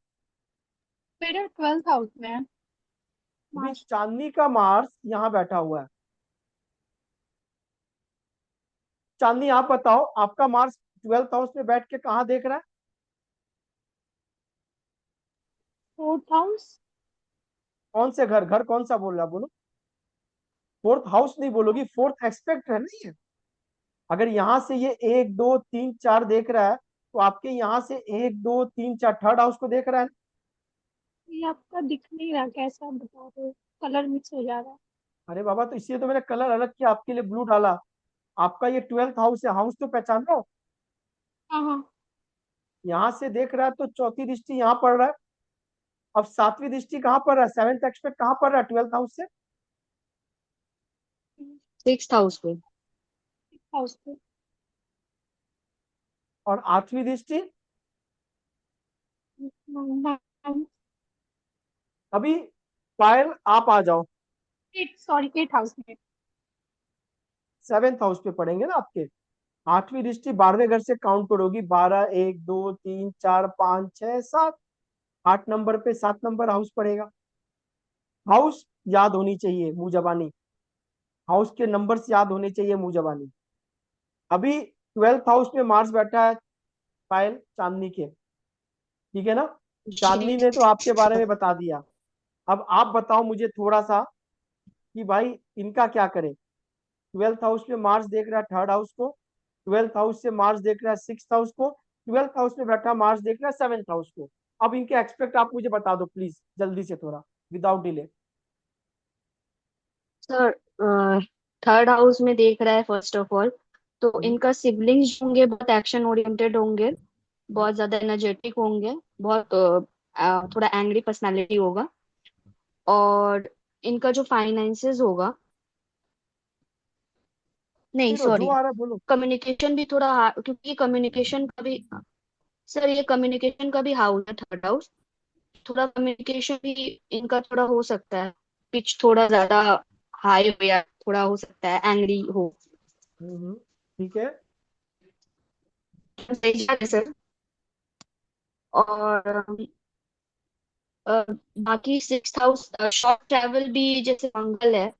मेरा 12th हाउस में है अभी मार्स। चांदनी का मार्स यहाँ बैठा हुआ है। चांदनी आप बताओ, आपका मार्स 12th हाउस में बैठ के कहाँ देख रहा है? 4th house. कौन से घर? घर कौन सा बोल रहा है, बोलो। फोर्थ हाउस नहीं बोलोगी, फोर्थ एक्सपेक्ट है नहीं है। अगर यहाँ से ये 1 2 3 4 देख रहा है तो आपके यहाँ से 1 2 3 4 थर्ड हाउस को देख रहा है। ये आपका दिख नहीं रहा, कैसा बता रहे हो? कलर मिक्स हो जा रहा है। अरे बाबा, तो इसलिए तो मैंने कलर अलग किया, आपके लिए ब्लू डाला। आपका ये 12th हाउस है, हाउस तो पहचान लो। हाँ हाँ। यहाँ से देख रहा है तो चौथी दृष्टि यहाँ पड़ रहा है। अब सातवीं दृष्टि कहाँ पड़ रहा है, सेवेंथ एक्सपेक्ट कहाँ पड़ रहा है 12th हाउस से? 6th हाउस पे। हाउस पे। और आठवीं दृष्टि अभी, पायल आप आ जाओ। 8 हाउस में। 7th हाउस पे पड़ेंगे ना आपके। आठवीं दृष्टि 12वें घर से काउंट करोगी, 12 1 2 3 4 5 6 7। 8 नंबर पे 7 नंबर हाउस पड़ेगा। हाउस याद होनी चाहिए मुंह जबानी, हाउस के नंबर्स याद होने चाहिए मुंह जबानी। अभी 12th हाउस में मार्स बैठा है पायल चांदनी के, ठीक है ना। जी। चांदनी ने तो आपके बारे में बता दिया। अब आप बताओ मुझे थोड़ा सा कि भाई इनका क्या करें। 12th हाउस में मार्स देख रहा है थर्ड हाउस को, 12th हाउस से मार्स देख रहा है 6th हाउस को, 12th हाउस में बैठा मार्स देख रहा है 7th हाउस को। अब इनके एक्सपेक्ट आप मुझे बता दो प्लीज, जल्दी से थोड़ा, without delay. Sir, third house में देख रहा है फर्स्ट ऑफ ऑल, तो इनका सिबलिंग्स होंगे बहुत एक्शन ओरिएंटेड होंगे, बहुत ज्यादा एनर्जेटिक होंगे, बहुत थोड़ा एंग्री पर्सनालिटी होगा। और इनका जो फाइनेंसेस होगा, नहीं जो सॉरी, आ रहा है बोलो। कम्युनिकेशन भी थोड़ा क्योंकि कम्युनिकेशन का भी, सर ये कम्युनिकेशन का भी हाउस है थर्ड हाउस। थोड़ा कम्युनिकेशन भी इनका थोड़ा हो सकता है, पिच थोड़ा ज्यादा हाई हो या थोड़ा हो सकता है एंग्री हो। ठीक है। सही है सर। और बाकी 6th हाउस शॉर्ट ट्रैवल भी, जैसे मंगल है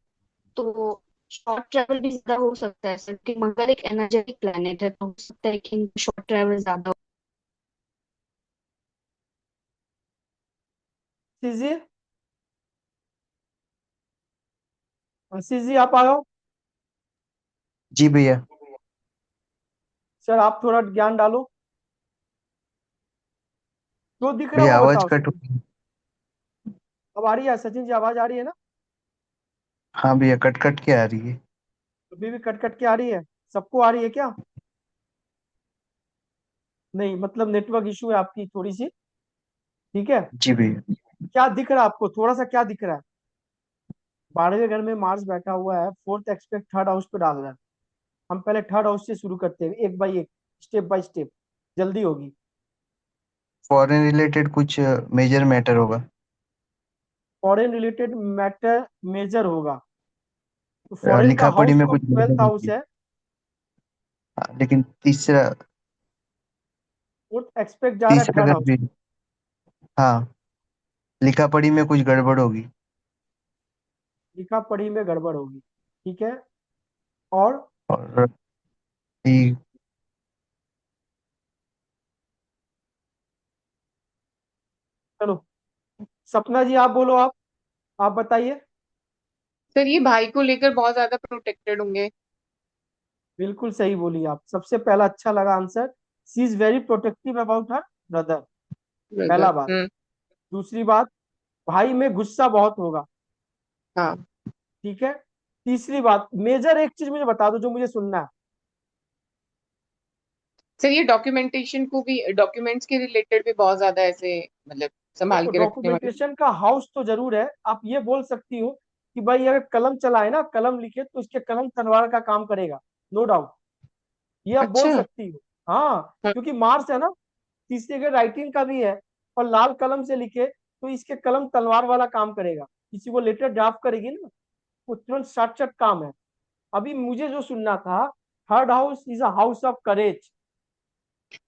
तो शॉर्ट ट्रैवल भी ज्यादा हो सकता है सर, क्योंकि मंगल एक एनर्जेटिक प्लेनेट है, तो हो सकता है कि शॉर्ट ट्रैवल ज्यादा सीजी, सीजी आप आ जाओ। जी भैया। सर आप थोड़ा ज्ञान डालो, जो दिख रहा है भैया वो आवाज बताओ कट सर। अब आ रही है सचिन जी, आवाज आ रही है ना? हाँ भैया, कट कट के आ रही है। अभी भी कट कट के आ रही है? सबको आ रही है क्या? नहीं, मतलब नेटवर्क इशू है आपकी थोड़ी सी। ठीक है। जी भैया। क्या दिख रहा है आपको, थोड़ा सा क्या दिख रहा है? 12वें घर में मार्स बैठा हुआ है, फोर्थ एक्सपेक्ट थर्ड हाउस पे डाल रहा है। हम पहले थर्ड हाउस से शुरू करते हैं, एक बाई एक, स्टेप बाय स्टेप, जल्दी होगी। फॉरेन रिलेटेड कुछ मेजर मैटर होगा। फॉरेन रिलेटेड मैटर मेजर होगा, तो फॉरेन का लिखा पढ़ी हाउस में तो कुछ 12th गड़बड़ हाउस होगी। है। लेकिन तीसरा, फोर्थ एक्सपेक्ट जा रहा है तीसरा थर्ड घर हाउस। भी। हाँ, लिखा पढ़ी में कुछ गड़बड़ होगी। लिखा पढ़ी में गड़बड़ होगी, ठीक है। और और ये चलो, सपना जी आप बोलो आप। आप बताइए। सर ये भाई को लेकर बहुत ज्यादा प्रोटेक्टेड होंगे। बिल्कुल सही बोली आप, सबसे पहला अच्छा लगा answer. She is very protective about her brother, brother. पहला बात। दूसरी बात, भाई में गुस्सा बहुत होगा। हाँ ठीक है। तीसरी बात, मेजर एक चीज मुझे बता दो जो मुझे सुनना है। सर ये डॉक्यूमेंटेशन को भी, डॉक्यूमेंट्स के रिलेटेड भी बहुत ज्यादा ऐसे मतलब संभाल देखो के रखने वाले। डॉक्यूमेंटेशन का हाउस तो जरूर है, आप ये बोल सकती हो कि भाई अगर कलम चलाए ना, कलम लिखे तो उसके कलम तलवार का काम करेगा, नो डाउट, ये आप बोल अच्छा। सकती हो। हाँ, हाँ। क्योंकि मार्स है ना, तीसरे के राइटिंग का भी है, और लाल कलम से लिखे तो इसके कलम तलवार वाला काम करेगा। किसी को लेटर ड्राफ्ट करेगी ना, वो तुरंत शट शट काम है। अभी मुझे जो सुनना था, third house is a house of courage.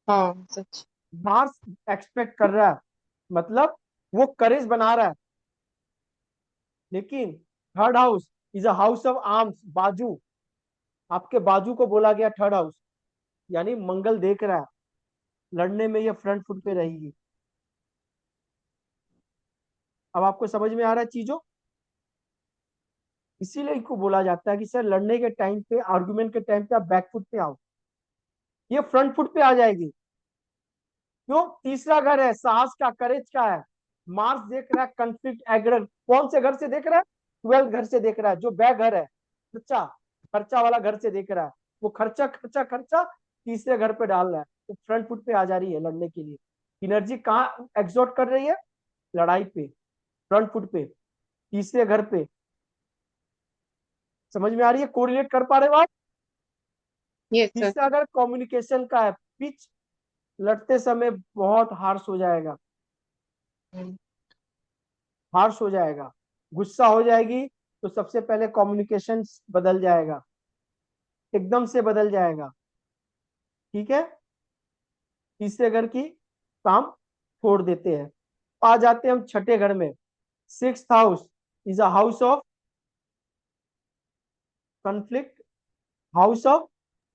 हाँ सच। मार्स एक्सपेक्ट कर रहा है, मतलब वो करेज बना रहा है। लेकिन third house is a house of arms, बाजू, आपके बाजू को बोला गया थर्ड हाउस, यानी मंगल देख रहा है, लड़ने में ये फ्रंट फुट पे रहेगी। अब आपको समझ में आ रहा है चीजों, इसीलिए इनको बोला जाता है कि सर लड़ने के टाइम पे, आर्गुमेंट के टाइम पे आप बैक फुट पे आओ, ये फ्रंट फुट पे आ जाएगी। क्यों? तीसरा घर है साहस का, करेज का है। मार्स देख रहा है कंफ्लिक्ट एग्र, कौन से घर से देख रहा है? 12th घर से देख रहा है, जो बैक घर है, खर्चा, खर्चा वाला घर से देख रहा है। वो खर्चा खर्चा खर्चा तीसरे घर पे डाल रहा है, तो फ्रंट फुट पे आ जा रही है लड़ने के लिए। एनर्जी कहाँ एग्जॉर्ट कर रही है? लड़ाई पे, फ्रंट फुट पे, तीसरे घर पे। समझ में आ रही है? कोरिलेट कर पा रहे हो आप? Yes sir. तीसरा अगर कम्युनिकेशन का है, पिच लड़ते समय बहुत हार्श हो जाएगा, हार्श हो जाएगा, गुस्सा हो जाएगी, तो सबसे पहले कम्युनिकेशन बदल जाएगा, एकदम से बदल जाएगा। ठीक है। तीसरे घर की काम छोड़ देते हैं। आ जाते हैं हम छठे घर में। Six house is a house of conflict, house of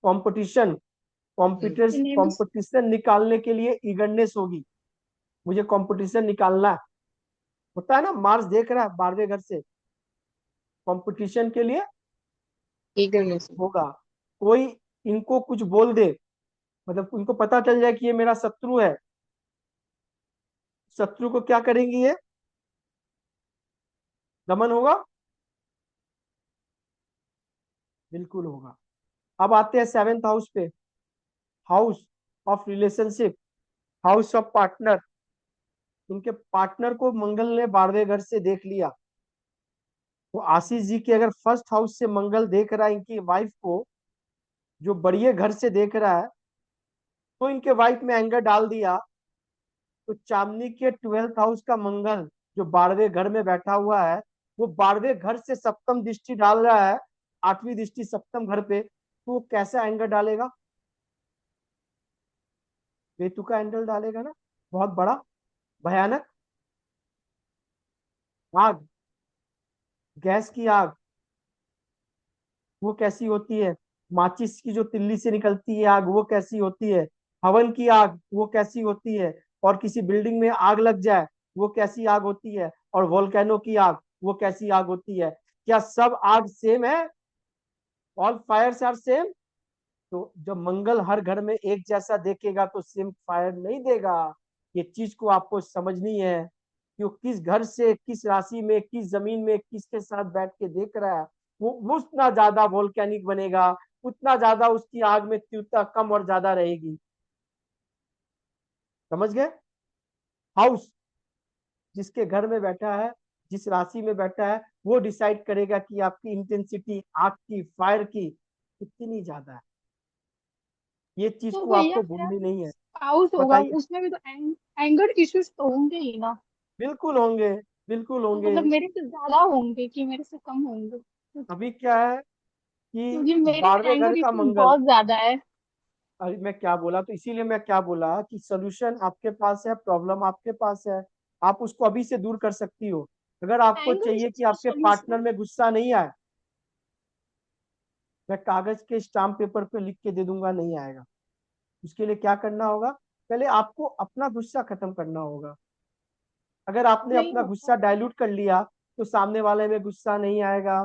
competition. Competition निकालने के लिए ईगरनेस होगी, मुझे कंपटीशन निकालना है। होता है ना, मार्स देख रहा है 12वें घर से, कंपटीशन के लिए ईगरनेस। होगा। कोई इनको कुछ बोल दे, मतलब उनको पता चल जाए कि ये मेरा शत्रु है, शत्रु को क्या करेंगी ये? दमन होगा, बिल्कुल होगा। अब आते हैं सेवेंथ हाउस पे, house of relationship, house of partner. इनके पार्टनर को मंगल ने 12वें घर से देख लिया, तो आशीष जी के अगर फर्स्ट हाउस से मंगल देख रहा है इनकी वाइफ को, जो बड़िए घर से देख रहा है, तो इनके वाइफ में एंगर डाल दिया। तो चांदनी के 12th हाउस का मंगल जो 12वें घर में बैठा हुआ है, वो 12वें घर से सप्तम दृष्टि डाल रहा है, 8वीं दृष्टि सप्तम घर पे, तो वो कैसा एंगर डालेगा? बेतुका एंगल डालेगा ना, बहुत बड़ा, भयानक। आग, गैस की आग, वो कैसी होती है? माचिस की जो तिल्ली से निकलती है आग, वो कैसी होती है? हवन की आग, वो कैसी होती है? और किसी बिल्डिंग में आग लग जाए, वो कैसी आग होती है? और वोल्केनो की आग, वो कैसी आग होती है? क्या सब आग सेम है? All fires are same? तो जब मंगल हर घर में एक जैसा देखेगा तो सेम फायर नहीं देगा। ये चीज को आपको समझनी है कि वो किस घर से, किस राशि में, किस जमीन में, किसके साथ बैठ के देख रहा है, वो उतना ज्यादा वोल्केनिक बनेगा, उतना ज्यादा उसकी आग में तीव्रता कम और ज्यादा रहेगी। समझ गए? हाउस जिसके घर में बैठा है, जिस राशि में बैठा है, वो डिसाइड करेगा कि आपकी इंटेंसिटी आग की, फायर की कितनी ज्यादा है। ये चीज तो को भैया आपको मेरा भूलनी नहीं है। हाउस होगा, बताइए। उसमें भी तो एंगर इश्यूज तो होंगे ही ना। बिल्कुल होंगे, बिल्कुल तो होंगे। मतलब मेरे से ज्यादा होंगे कि मेरे से कम होंगे? अभी क्या है कि क्योंकि मेरे में 12वें घर एंगर का इश्यूज मंगल, बहुत ज्यादा है। अभी मैं क्या बोला, तो इसीलिए मैं क्या बोला कि सोल्यूशन आपके पास है, प्रॉब्लम आपके पास है, आप उसको अभी से दूर कर सकती हो। अगर आपको एंगर चाहिए इश्यूज कि का आपके पार्टनर सॉल्यूशन। में गुस्सा नहीं आए, मैं कागज के स्टाम्प पेपर पे लिख के दे दूंगा, नहीं आएगा। उसके लिए क्या करना होगा? पहले आपको अपना गुस्सा खत्म करना होगा। अगर आपने नहीं अपना होता। गुस्सा डाइल्यूट कर लिया, तो सामने वाले में गुस्सा नहीं आएगा।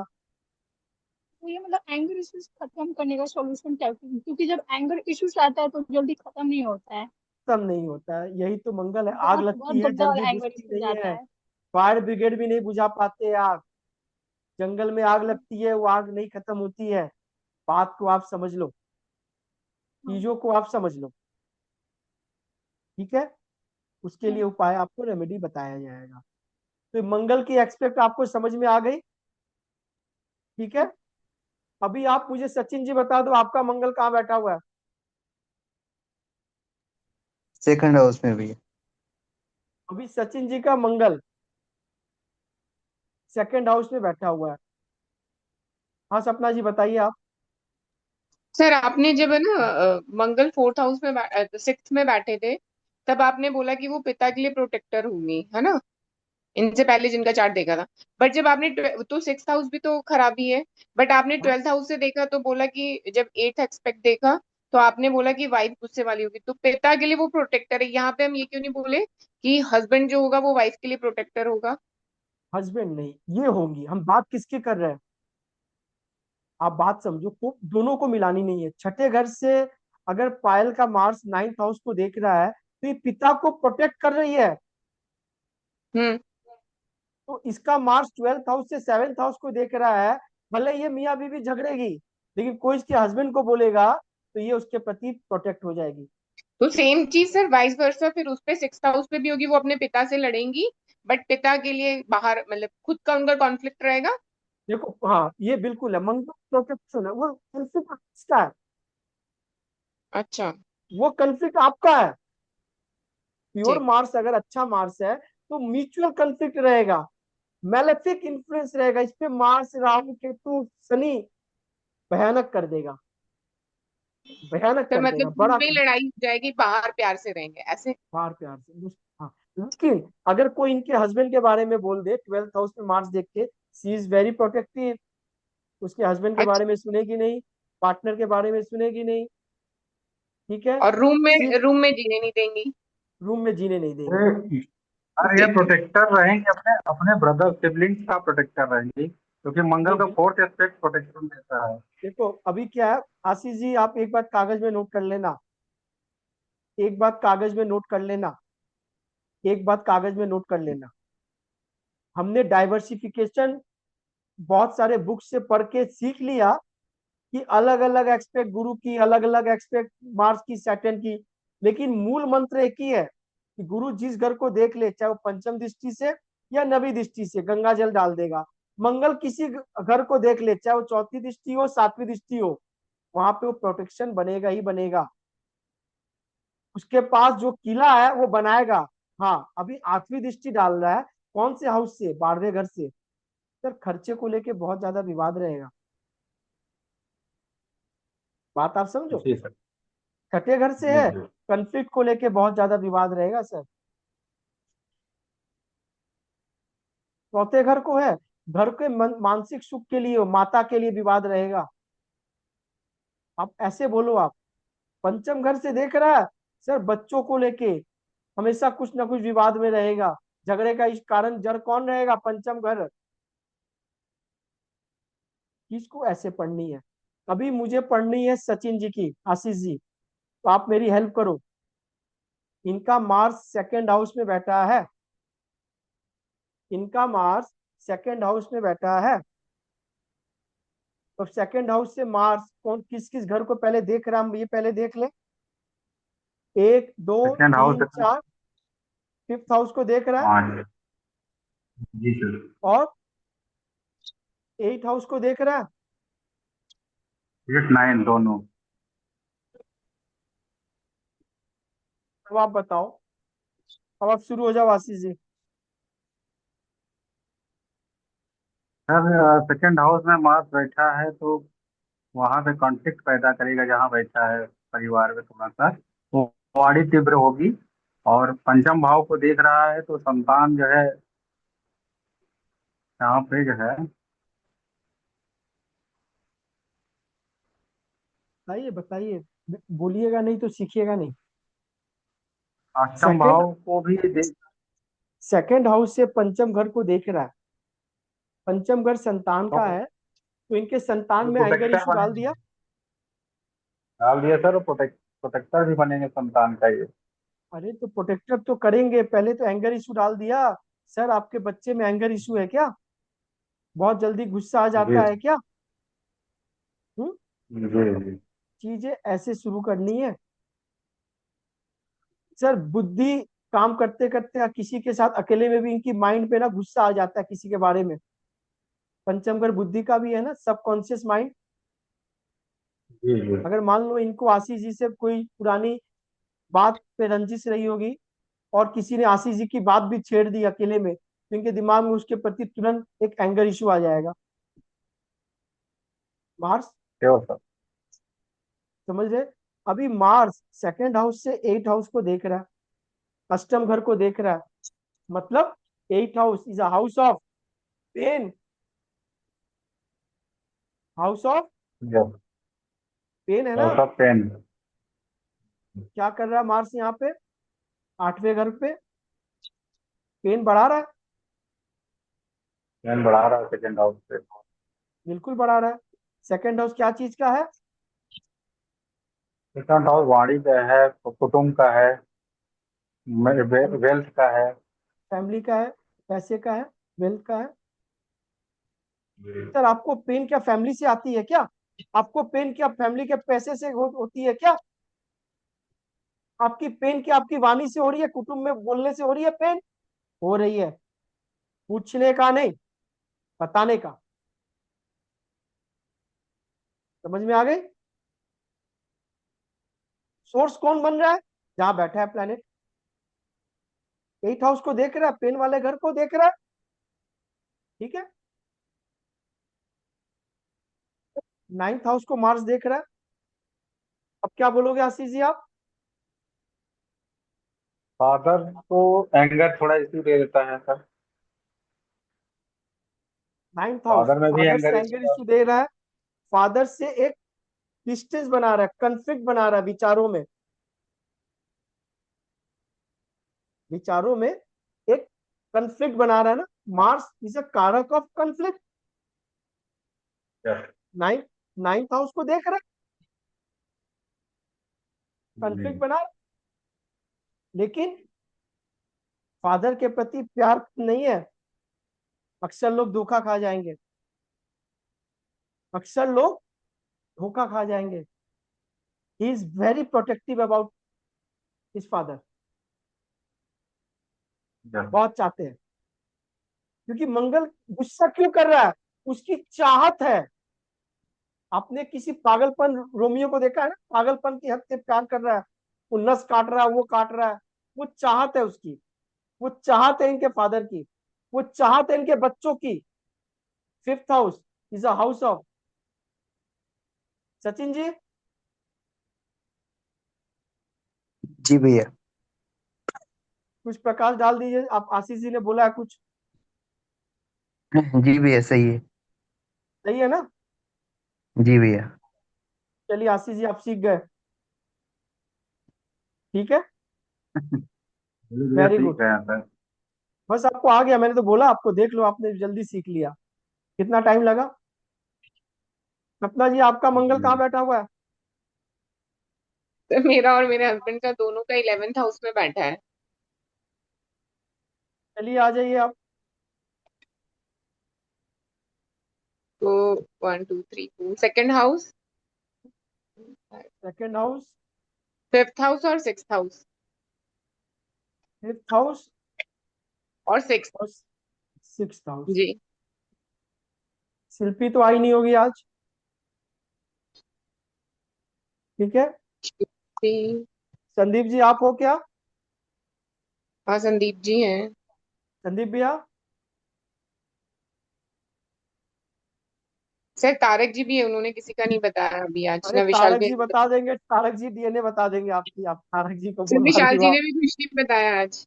तो ये मतलब एंगर इश्यूज खत्म करने का सॉल्यूशन क्या है? क्योंकि जब एंगर इश्यूज आता है तो जल्दी खत्म नहीं होता है। सब नहीं होता है, यही तो मंगल है। आग बहुत बहुत लगती है, गंदा जल्दी वाला एंगर बुझती इश्यूज नहीं आता है। है। फायर ब्रिगेड भी नहीं बुझा पाते आग। जंगल में आग लगती है, वो आग नहीं खत्म होती है। बात को आप समझ लो, हाँ। चीजों को आप समझ लो, ठीक है। उसके लिए हाँ। उपाय आपको, रेमेडी बताया जाएगा। तो मंगल की एक्सपेक्ट आपको समझ में आ गई, ठीक है। अभी आप मुझे सचिन जी बता दो, आपका मंगल कहाँ बैठा हुआ है? सेकंड हाउस में भी है। अभी सचिन जी का मंगल सेकंड हाउस में बैठा हुआ है। हाँ सपना जी बताइए आप। सर आपने जब है ना मंगल फोर्थ हाउस में सिक्स्थ में बैठे थे, तब आपने बोला कि वो पिता के लिए प्रोटेक्टर होंगी, है ना, इनसे पहले जिनका चार्ट देखा था। बट जब आपने तो सिक्स हाउस भी तो खराबी है, बट आपने हाँ, ट्वेल्थ हाउस से देखा तो बोला कि जब एट्थ एक्सपेक्ट देखा तो आपने बोला कि वाइफ गुस्से वाली होगी, तो पिता के लिए वो प्रोटेक्टर है। यहाँ पे हम ये क्यों नहीं बोले कि हस्बैंड जो होगा वो वाइफ के लिए प्रोटेक्टर होगा? हस्बैंड नहीं, ये होंगी। हम बात किसकी कर रहे हैं, आप बात समझो को, दोनों को मिलानी नहीं है। छठे घर से अगर पायल का मार्स नाइन्थ हाउस को देख रहा है, तो ये पिता को प्रोटेक्ट कर रही है। हम्म। तो इसका मार्स ट्वेल्थ हाउस से सेवेंथ हाउस को देख रहा है। भले ये मियाँ बीवी झगड़ेगी, लेकिन कोई इसके हस्बैंड को बोलेगा तो ये उसके प्रति प्रोटेक्ट हो जाएगी। तो सेम चीज सर वाइस वर्सा फिर उस पे सिक्स हाउस पे भी होगी, वो अपने पिता से लड़ेंगी, बट पिता के लिए बाहर मतलब खुद का उनका कॉन्फ्लिक्ट रहेगा। देखो, हाँ ये बिल्कुल है, मंगल प्रोटेक्शन है, वो कॉन्फ्लिक्ट किसका है? अच्छा। वो कॉन्फ्लिक्ट आपका है। प्योर ठीक। मार्स अगर अच्छा मार्स है तो म्यूचुअल कॉन्फ्लिक्ट रहेगा, मैलेफिक इन्फ्लुएंस रहेगा इस पे। मार्स राहु केतु शनि भयानक कर देगा, भयानक सर कर मतलब देगा रूम बड़ा। में लड़ाई हो जाएगी, बाहर प्यार से रहेंगे ऐसे? बाहर प्यार से हाँ। लेकिन अगर कोई इनके हस्बैंड के बारे में बोल दे ट्वेल्थ हाउस में मार्स देख के, सी इज वेरी प्रोटेक्टिव, उसके हस्बैंड के बारे अच्छा। में सुनेगी नहीं, पार्टनर के बारे में सुनेगी नहीं, ठीक है। और सिर्फ रूम में जीने नहीं देंगी? रूम में जीने नहीं देंगी। ये अरे ये ठीक है। प्रोटेक्टर रहेंगे, अपने अपने ब्रदर सिबलिंग्स का प्रोटेक्टर रहेंगे, क्योंकि मंगल नहीं का फोर्थ एस्पेक्ट प्रोटेक्शन देता है। देखो अभी क्या है आशीष जी, आप एक बात कागज में नोट कर लेना, एक बात कागज में नोट कर लेना, एक बात कागज में नोट कर लेना। हमने डाइवर्सिफिकेशन बहुत सारे बुक से पढ़ के सीख लिया कि अलग अलग एक्सपेक्ट गुरु की, अलग अलग एक्सपेक्ट मार्स की, सैटर्न की। लेकिन मूल मंत्र एक ही है कि गुरु जिस घर को देख ले, चाहे वो पंचम दृष्टि से या नवी दृष्टि से, गंगा जल डाल देगा। मंगल किसी घर को देख ले, चाहे वो चौथी दृष्टि हो सातवीं दृष्टि हो, वहां पे वो प्रोटेक्शन बनेगा ही बनेगा। उसके पास जो किला है वो बनाएगा। हाँ अभी आठवीं दृष्टि डाल रहा है, कौन से हाउस से? 12वें घर से। सर खर्चे को लेके बहुत ज्यादा विवाद रहेगा, बात आप समझो। जी सर। छठे घर से जी है, जी। कंफ्लिक्ट को लेके बहुत ज्यादा विवाद रहेगा सर। चौथे घर को है, घर के मानसिक सुख के लिए, माता के लिए विवाद रहेगा। आप ऐसे बोलो आप। पंचम घर से देख रहा है, सर बच्चों को लेके हमेशा कुछ ना कुछ विवाद में रहेगा। झगड़े का इस कारण जड़ कौन रहेगा? पंचम घर। किसको ऐसे पढ़नी है? अभी मुझे पढ़नी है सचिन जी की, आशीष जी, तो आप मेरी हेल्प करो। इनका मार्स सेकंड हाउस में बैठा है, इनका मार्स सेकंड हाउस में बैठा है। तो सेकंड हाउस से मार्स कौन किस किस घर को पहले देख रहा है, हम ये पहले देख ले। एक दो सेकेंड हाउस। तीन चार, फिफ्थ हाउस को देख रहा है, हाँ जी। जी सर। और एट हाउस को देख रहा है। 8 9 दोनों। अब आप बताओ, अब आप शुरू हो जाओ Ashish ji. Sir second house में मार्स बैठा है तो वहां पे कॉन्फ्लिक्ट पैदा करेगा, जहाँ बैठा है परिवार में थोड़ा सा वो वाणी तीव्र होगी। और पंचम भाव को देख रहा है तो संतान जो है यहाँ पे जो है बताइए बताइए, बोलिएगा नहीं तो सीखिएगा नहीं। अष्टम सेकंड भाव को भी देख। सेकंड हाउस से पंचम घर को देख रहा है, पंचम घर संतान का तो है, तो इनके संतान में एंगर प्रोटेक्टर इशू डाल बनेंगे, दिया। डाल दिया सर, प्रोटेक्टर भी बनेंगे संतान का ये। अरे तो प्रोटेक्टर तो करेंगे, पहले तो एंगर इशू डाल दिया। सर आपके बच्चे में एंगर इशू है क्या? बहुत जल्दी गुस्सा आ जी जाता है क्या? हम्म। जी जी। चीजें ऐसे शुरू करनी है सर। बुद्धि काम करते करते किसी के साथ अकेले में भी इनकी माइंड पे ना गुस्सा आ जाता है किसी के बारे में। पंचम घर बुद्धि का भी है ना, सबकॉन्शियस माइंड। जी जी। अगर मान लो इनको आशीष जी से कोई पुरानी बात पे रंजिश रही होगी, और किसी ने आशीष जी की बात भी छेड़ दी अकेले में, तो इनके दिमाग में उसके प्रति तुरंत एक एंगर इशू आ जाएगा। Mars, sure sir. समझ रहे? अभी मार्स सेकंड हाउस से एट हाउस को देख रहा है, अष्टम घर को देख रहा है। मतलब eight house is a house of pain, house of yes. Pain है ना। सब पेन। क्या कर रहा है मार्स यहाँ पे? आठवें घर पे पेन बढ़ा रहा है। पेन बढ़ा रहा है सेकंड हाउस से। बिल्कुल बढ़ा रहा है। सेकंड हाउस क्या चीज का है? सेकंड हाउस वाणी का है, कुटुंब का है, वेल्थ का है। फैमिली का है, पैसे का है, वेल्थ का है। जी। सर आपको पेन क्या फैमिली से आती है क्या? आपको पेन क्या फैमिली के पैसे से होती है क्या? आपकी पेन क्या आपकी वाणी से हो रही है, कुटुंब में बोलने से हो रही है पेन? हो रही है। पूछने का नहीं, बताने का। समझ में आ गई? सोर्स कौन बन रहा है? जहां बैठा है प्लेनेट। एट हाउस को देख रहा है, पेन वाले घर को देख रहा है। ठीक है। नाइन्थ हाउस को मार्स देख रहा है। अब क्या बोलोगे आशीष जी आप? फादर को एंगर थोड़ा इशू दे देता है सर। नाइन्थ हाउस फादर में भी फादर एंगर से एंगर इशू। इशू दे रहा है। फादर से एक डिस्टेंस बना रहा है, कंफ्लिक्ट बना रहा है विचारों में। विचारों में एक कंफ्लिक्ट बना रहा है ना। मार्स इज अ कारक of conflict. Ninth ninth house को देख रहा है, कंफ्लिक्ट बना रहा है। लेकिन फादर के प्रति प्यार नहीं है। अक्सर लोग धोखा खा जाएंगे, अक्सर लोग धोखा खा जाएंगे। He is very protective about his father. बहुत चाहते हैं, क्योंकि मंगल गुस्सा क्यों कर रहा है? उसकी चाहत है। आपने किसी पागलपन रोमियो को देखा है ना? पागलपन की हद से प्यार कर रहा है, वो नस काट रहा है, वो काट रहा है। वो चाहत है उसकी, वो चाहत है इनके फादर की, वो चाहत है इनके बच्चों की। Fifth house is a house of, Sachin ji. जी भैया। कुछ प्रकाश डाल दीजिए, आप आशीष जी ने बोला है कुछ। जी भैया सही है। सही है ना? जी भैया। चलिए आशीष जी आप सीख गए। ठीक है। धीरे वेरी सीख गुड। रहे हैं सर। बस आपको आ गया, मैंने तो बोला आपको, देख लो आपने जल्दी सीख लिया। कितना टाइम लगा? सपना जी आपका मंगल कहाँ जी। बैठा हुआ है? तो मेरा और मेरे हस्बैंड का दोनों का 11th हाउस में बैठा है। चलिए आ जाइए आप। तो 1 2 3 4 second house, second house, fifth house और सिक्स्थ हाउस फिफ्थ हाउस और सिक्स्थ। और सिक्स्थ हाउस। जी। शिल्पी तो आई नहीं होगी आज। ठीक है। जी। संदीप जी आप हो क्या? हाँ संदीप जी हैं। संदीप भैया? सर तारक जी भी है, उन्होंने किसी का नहीं बताया अभी आज, अरे ना विशाल तारक भी। जी बता देंगे, तारक जी डीएनए बता देंगे आपकी, आप तारक जी को सर बोलवा विशाल रही हो जी आप। ने भी कुछ नहीं बताया आज।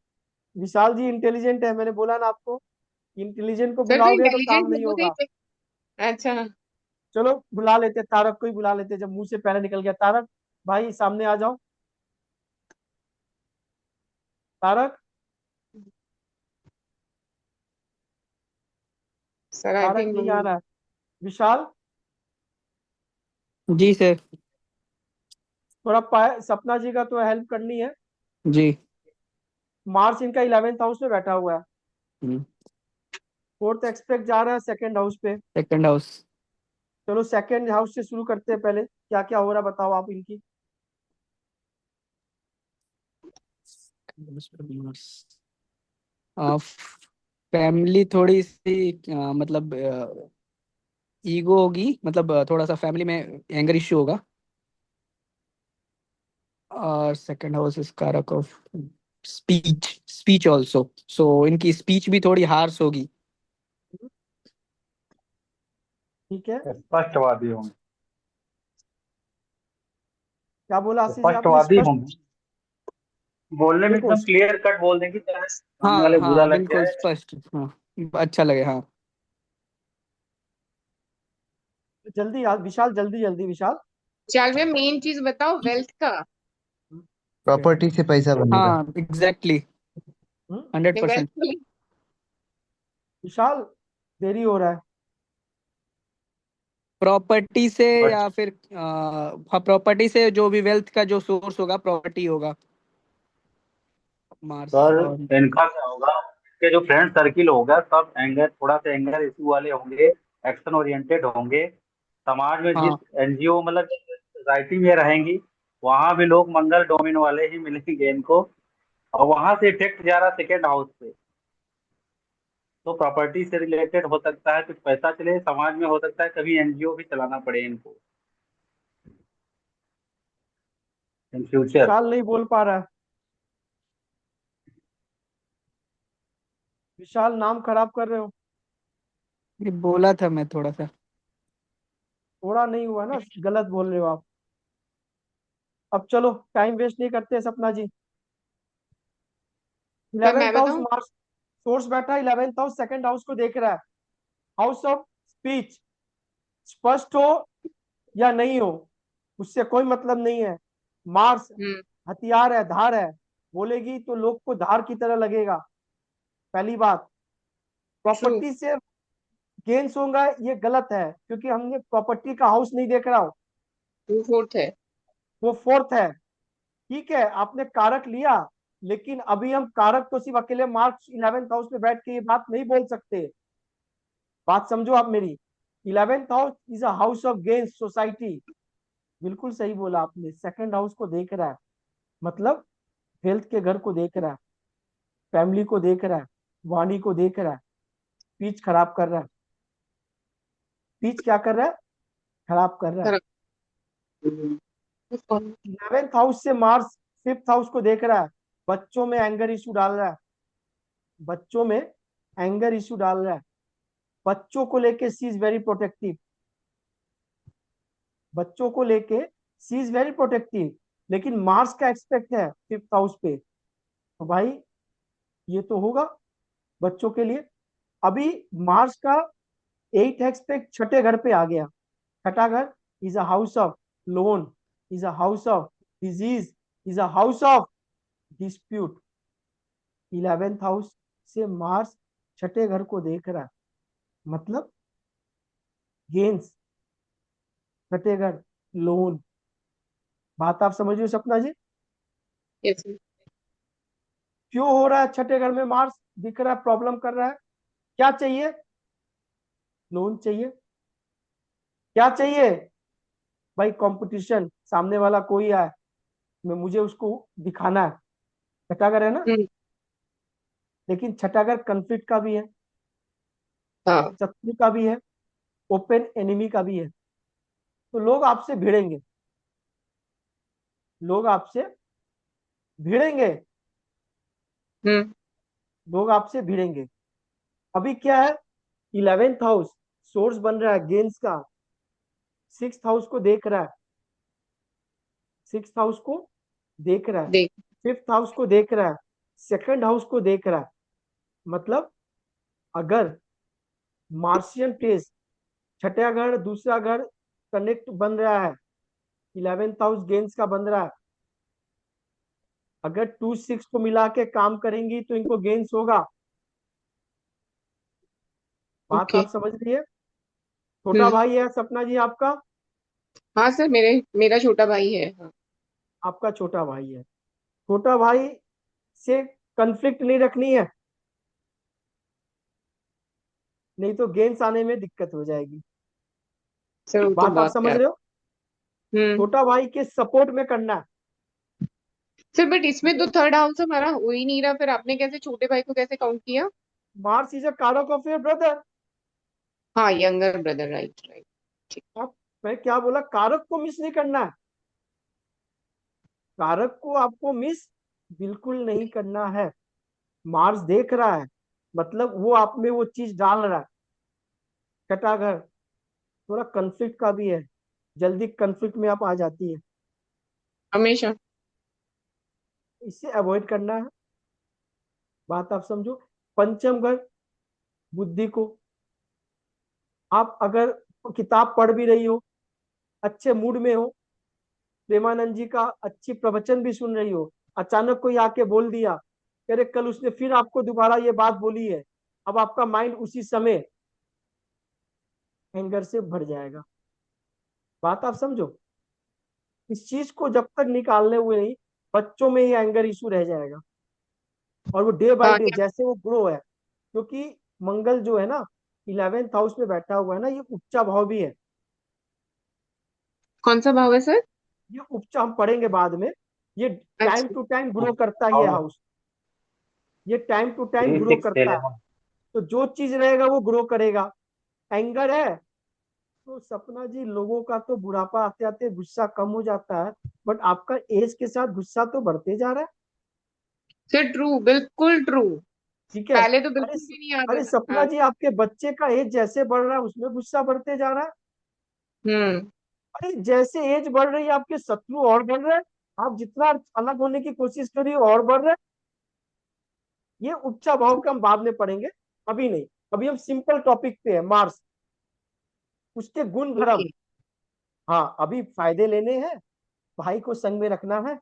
विशाल जी इंटेलिजेंट है, मैंने बोला ना आपको। इंटेलिजेंट को सर तो बुलाओगे तो काम इंटेलिजेंट नहीं लोगों से होगा। ही। अच्छा। चलो बुला लेते, तारक को ही बुला लेते, जब मुंह से पहले निकल गया। तारक भाई सामने आ जाओ। Tarak. Sir I Tarak think नहीं आ रहा है। विशाल, जी सर। थोड़ा सपना जी का तो हेल्प करनी है। जी। मार्स इनका 11th हाउस में बैठा हुआ है। हम्म। फोर्थ एक्सपेक्ट जा रहा है सेकंड हाउस पे। Second house. चलो सेकंड हाउस से शुरू करते हैं, पहले क्या क्या हो रहा है बताओ आप इनकी। फैमिली थोड़ी सी मतलब ईगो होगी, मतलब थोड़ा सा फैमिली में एंगर इश्यू होगा। और सेकंड हाउस इज कारक ऑफ स्पीच, स्पीच ऑल्सो, सो इनकी स्पीच भी थोड़ी हार्श होगी। ठीक है, स्पष्टवादी होंगे। क्या बोला आशीष जी आपने? स्पष्टवादी स्पष्ट। होंगे, बोलने में देखो एकदम क्लियर कट बोल देंगे, चाहे सामने हाँ वाले को बुरा हाँ लग बिल्कुल जाए। स्पष्ट, हाँ अच्छा लगे, हाँ। जल्दी विशाल, जल्दी जल्दी विशाल। चल में मेन चीज बताओ, वेल्थ का। प्रॉपर्टी से पैसा बनेगा। हाँ एग्जैक्टली, हम्म, 100%। वेल्थ विशाल देरी हो रहा है। प्रॉपर्टी से बट या फिर हाँ प्रॉपर्टी से, जो भी वेल्थ का जो सोर्स होगा प्रॉपर्टी होगा। मार्स सर और इनका क्या होगा, इनके जो फ्रेंड सर्किल होगा सब एंगर, थोड़ा सा एंगर इशू वाले होंगे, एक्शन ओरिएंटेड होंगे। समाज में जिस हाँ एनजीओ मतलब सोसाइटी में रहेंगी, वहां भी लोग मंगल डोमेन वाले ही मिलेंगे इनको। और वहां से इफेक्ट जा रहा सेकेंड हाउस पे, तो प्रॉपर्टी से रिलेटेड हो सकता है, कुछ पैसा चले समाज में, हो सकता है कभी एनजीओ भी चलाना पड़े इनको इन फ्यूचर। विशाल नहीं बोल पा रहा है। विशाल नाम खराब कर रहे हो। ये बोला था मैं थोड़ा सा। थोड़ा नहीं हुआ ना, गलत बोल रहे हो आप। अब चलो टाइम वेस्ट नहीं करते सपना जी। सर मैं 11th हाउस बताऊं। मार्स सोर्स बैठा, 11th हाउस सेकंड हाउस को देख रहा है। हाउस ऑफ स्पीच, स्पष्ट हो या नहीं हो उससे कोई मतलब नहीं है। मार्स हम्म। हथियार है, धार है। बोलेगी तो लोग को धार की तरह लगेगा। पहली बात, ट्रू। प्रॉपर्टी से गेन्स होगा ये गलत है, क्योंकि हमने प्रॉपर्टी का हाउस नहीं देख रहा हो। टू फोर्थ है। वो फोर्थ है। ठीक है, आपने कारक लिया, लेकिन अभी हम कारक तो सिर्फ अकेले मार्क्स 11th हाउस में बैठ के ये बात नहीं बोल सकते। बात समझो आप मेरी। 11th house is a house of gains society. बिल्कुल सही बोला आपने, सेकंड हाउस को देख रहा है, मतलब हेल्थ के घर को देख रहा है, फैमिली को देख रहा है, वाणी को देख रहा है। स्पीच खराब कर रहा है। स्पीच क्या कर रहा है? खराब कर रहा है। सर 11th हाउस से मार्स 5th हाउस को देख रहा है। बच्चों में एंगर इशू डाल रहा है। बच्चों में एंगर इशू डाल रहा है। बच्चों को लेके सी इज वेरी प्रोटेक्टिव। बच्चों को लेके सी इज वेरी प्रोटेक्टिव। लेकिन मार्स का एक्सपेक्ट है 5th हाउस पे, तो भाई ये तो होगा बच्चों के लिए। अभी मार्स का 8th एक्सपेक्ट छठे घर पे आ गया। छठा घर is a house of loan, is a house of disease, is a house of dispute. 11th house से मार्स छठे घर को देख रहा है, मतलब गेन्स, छठे घर, लोन। बात आप समझ रहे हो सपना जी? यस। क्यों हो रहा है? छठे घर में मार्स दिख रहा है, प्रॉब्लम कर रहा है। क्या चाहिए? लोन चाहिए। क्या चाहिए? भाई कंपटीशन, सामने वाला कोई आए, मैं मुझे उसको दिखाना है। छठा घर है ना, हम्म। लेकिन छठा घर कंफ्लिक्ट का भी है, हाँ। शत्रु का भी है, ओपन एनिमी का भी है। तो लोग आपसे भिड़ेंगे, लोग आपसे भिड़ेंगे, हम्म। लोग आपसे भिड़ेंगे। अभी क्या है? 11th हाउस सोर्स बन रहा है गेन्स का। 6th हाउस को देख रहा है, 6th हाउस को देख रहा है, देख। 5th हाउस को देख रहा है, सेकंड हाउस को देख रहा है। मतलब अगर मार्शियन टेस्ट, छठा घर दूसरा घर कनेक्ट बन रहा है, 11th हाउस गेन्स का बन रहा है, अगर 2 6 को मिला के काम करेंगी तो इनको गेन्स होगा। बात ओके। आप समझ रही है? छोटा भाई है सपना जी आपका? हाँ सर, मेरा छोटा भाई है, हाँ। आपका छोटा भाई है। छोटा भाई से कंफ्लिक्ट नहीं रखनी है, नहीं तो गेम्स आने में दिक्कत हो जाएगी। सर वो तो बात आप बहुत समझ प्यार। रहे हो? हम्म। छोटा भाई के सपोर्ट में करना है। सर बट इसमें ठीक तो है? थर्ड हाउस हमारा हो ही नहीं रहा, फिर आपने कैसे छोटे भाई को कैसे काउंट किया? मार्स इज अ कारक ऑफ योर ब्रदर। हाँ, यंगर ब्रदर, राइट राइट। ठीक। आप, मैं क्या बोला, कारक को मिस नहीं करना है। कारक को आपको मिस बिल्कुल नहीं करना है। मार्स देख रहा है, मतलब वो आप में वो चीज डाल रहा है। छठा घर थोड़ा कंफ्लिक्ट का भी है, जल्दी कंफ्लिक्ट में आप आ जाती है, हमेशा। इससे अवॉइड करना है। बात आप समझो। पंचम घर बुद्धि को, आप अगर किताब पढ़ भी रही हो, अच्छे मूड में हो, प्रेमानंद जी का अच्छी प्रवचन भी सुन रही हो, अचानक कोई आके बोल दिया कि अरे कल उसने फिर आपको दोबारा ये बात बोली है, अब आपका माइंड उसी समय एंगर से भर जाएगा। बात आप समझो। इस चीज को जब तक निकालने हुए नहीं, बच्चों में ये एंगर इशू रह जाएगा, और वो डे बाय हाँ डे क्या? जैसे वो ग्रो है, क्योंकि मंगल जो है ना 11th हाउस में बैठा हुआ है ना, ये उच्चा भाव भी है। कौन सा भाव है सर? ये उपचा हम पढ़ेंगे बाद में। ये टाइम अच्छा। टू टाइम ग्रो करता है ये और हाउस, ये time to time three grow six करता है। तो जो चीज रहेगा वो ग्रो करेगा। एंगर है तो सपना जी, लोगों का तो बुढ़ापा आते आते गुस्सा कम हो जाता है, बट आपका एज के साथ गुस्सा तो बढ़ते जा रहा है। सर ट्रू, बिल्कुल ट्रू। ठीक है? पहले तो अरे बिल्कुल भी नहीं आता अरे था, सपना हाँ। जी, आपके बच्चे का एज जैसे बढ़ रहा है उसमें गुस्सा बढ़ते जा रहा है। हम्म। अरे जैसे एज बढ़ रही है आपके शत्रु और बढ़ रहे हैं, आप जितना अलग होने की कोशिश करिए और बढ़ रहे हैं। ये उच्चा भाव का हम बाद में पढ़ेंगे, अभी नहीं। अभी हम सिंपल टॉपिक पे है, मार्स, उसके गुण धर्म। ओके। हाँ, अभी फायदे लेने हैं, भाई को संग में रखना है।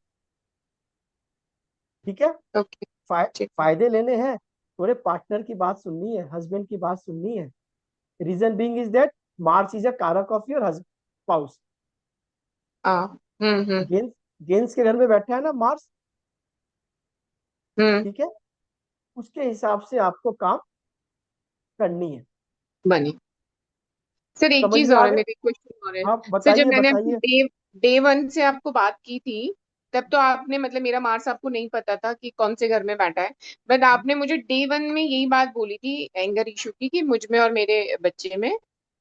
ठीक है? ओके। ठीक है। फायदे लेने हैं, थोड़े पार्टनर की बात सुननी है, हस्बैंड की बात सुननी है। Reason being is that Mars is a कारक ऑफ योर स्पाउस। हाँ। हम्म। गेंस गेंस के घर में बैठा है ना मार्स। हम्म। ठीक है? उसके हिसाब से आपको काम करनी है। बनी। सर एक समझ चीज में और आ है, गया? मेरे क्वेश्चन और है। आप सर जब बताइए मैंने आपको बताइए। डे डे वन से आपको बात की थी, तब तो आपने मतलब मेरा मार्क्स आपको नहीं पता था कि कौन से घर में बैठा है। बट आपने मुझे डे वन में यही बात बोली थी एंगर इशू की, कि मुझ में और मेरे बच्चे में,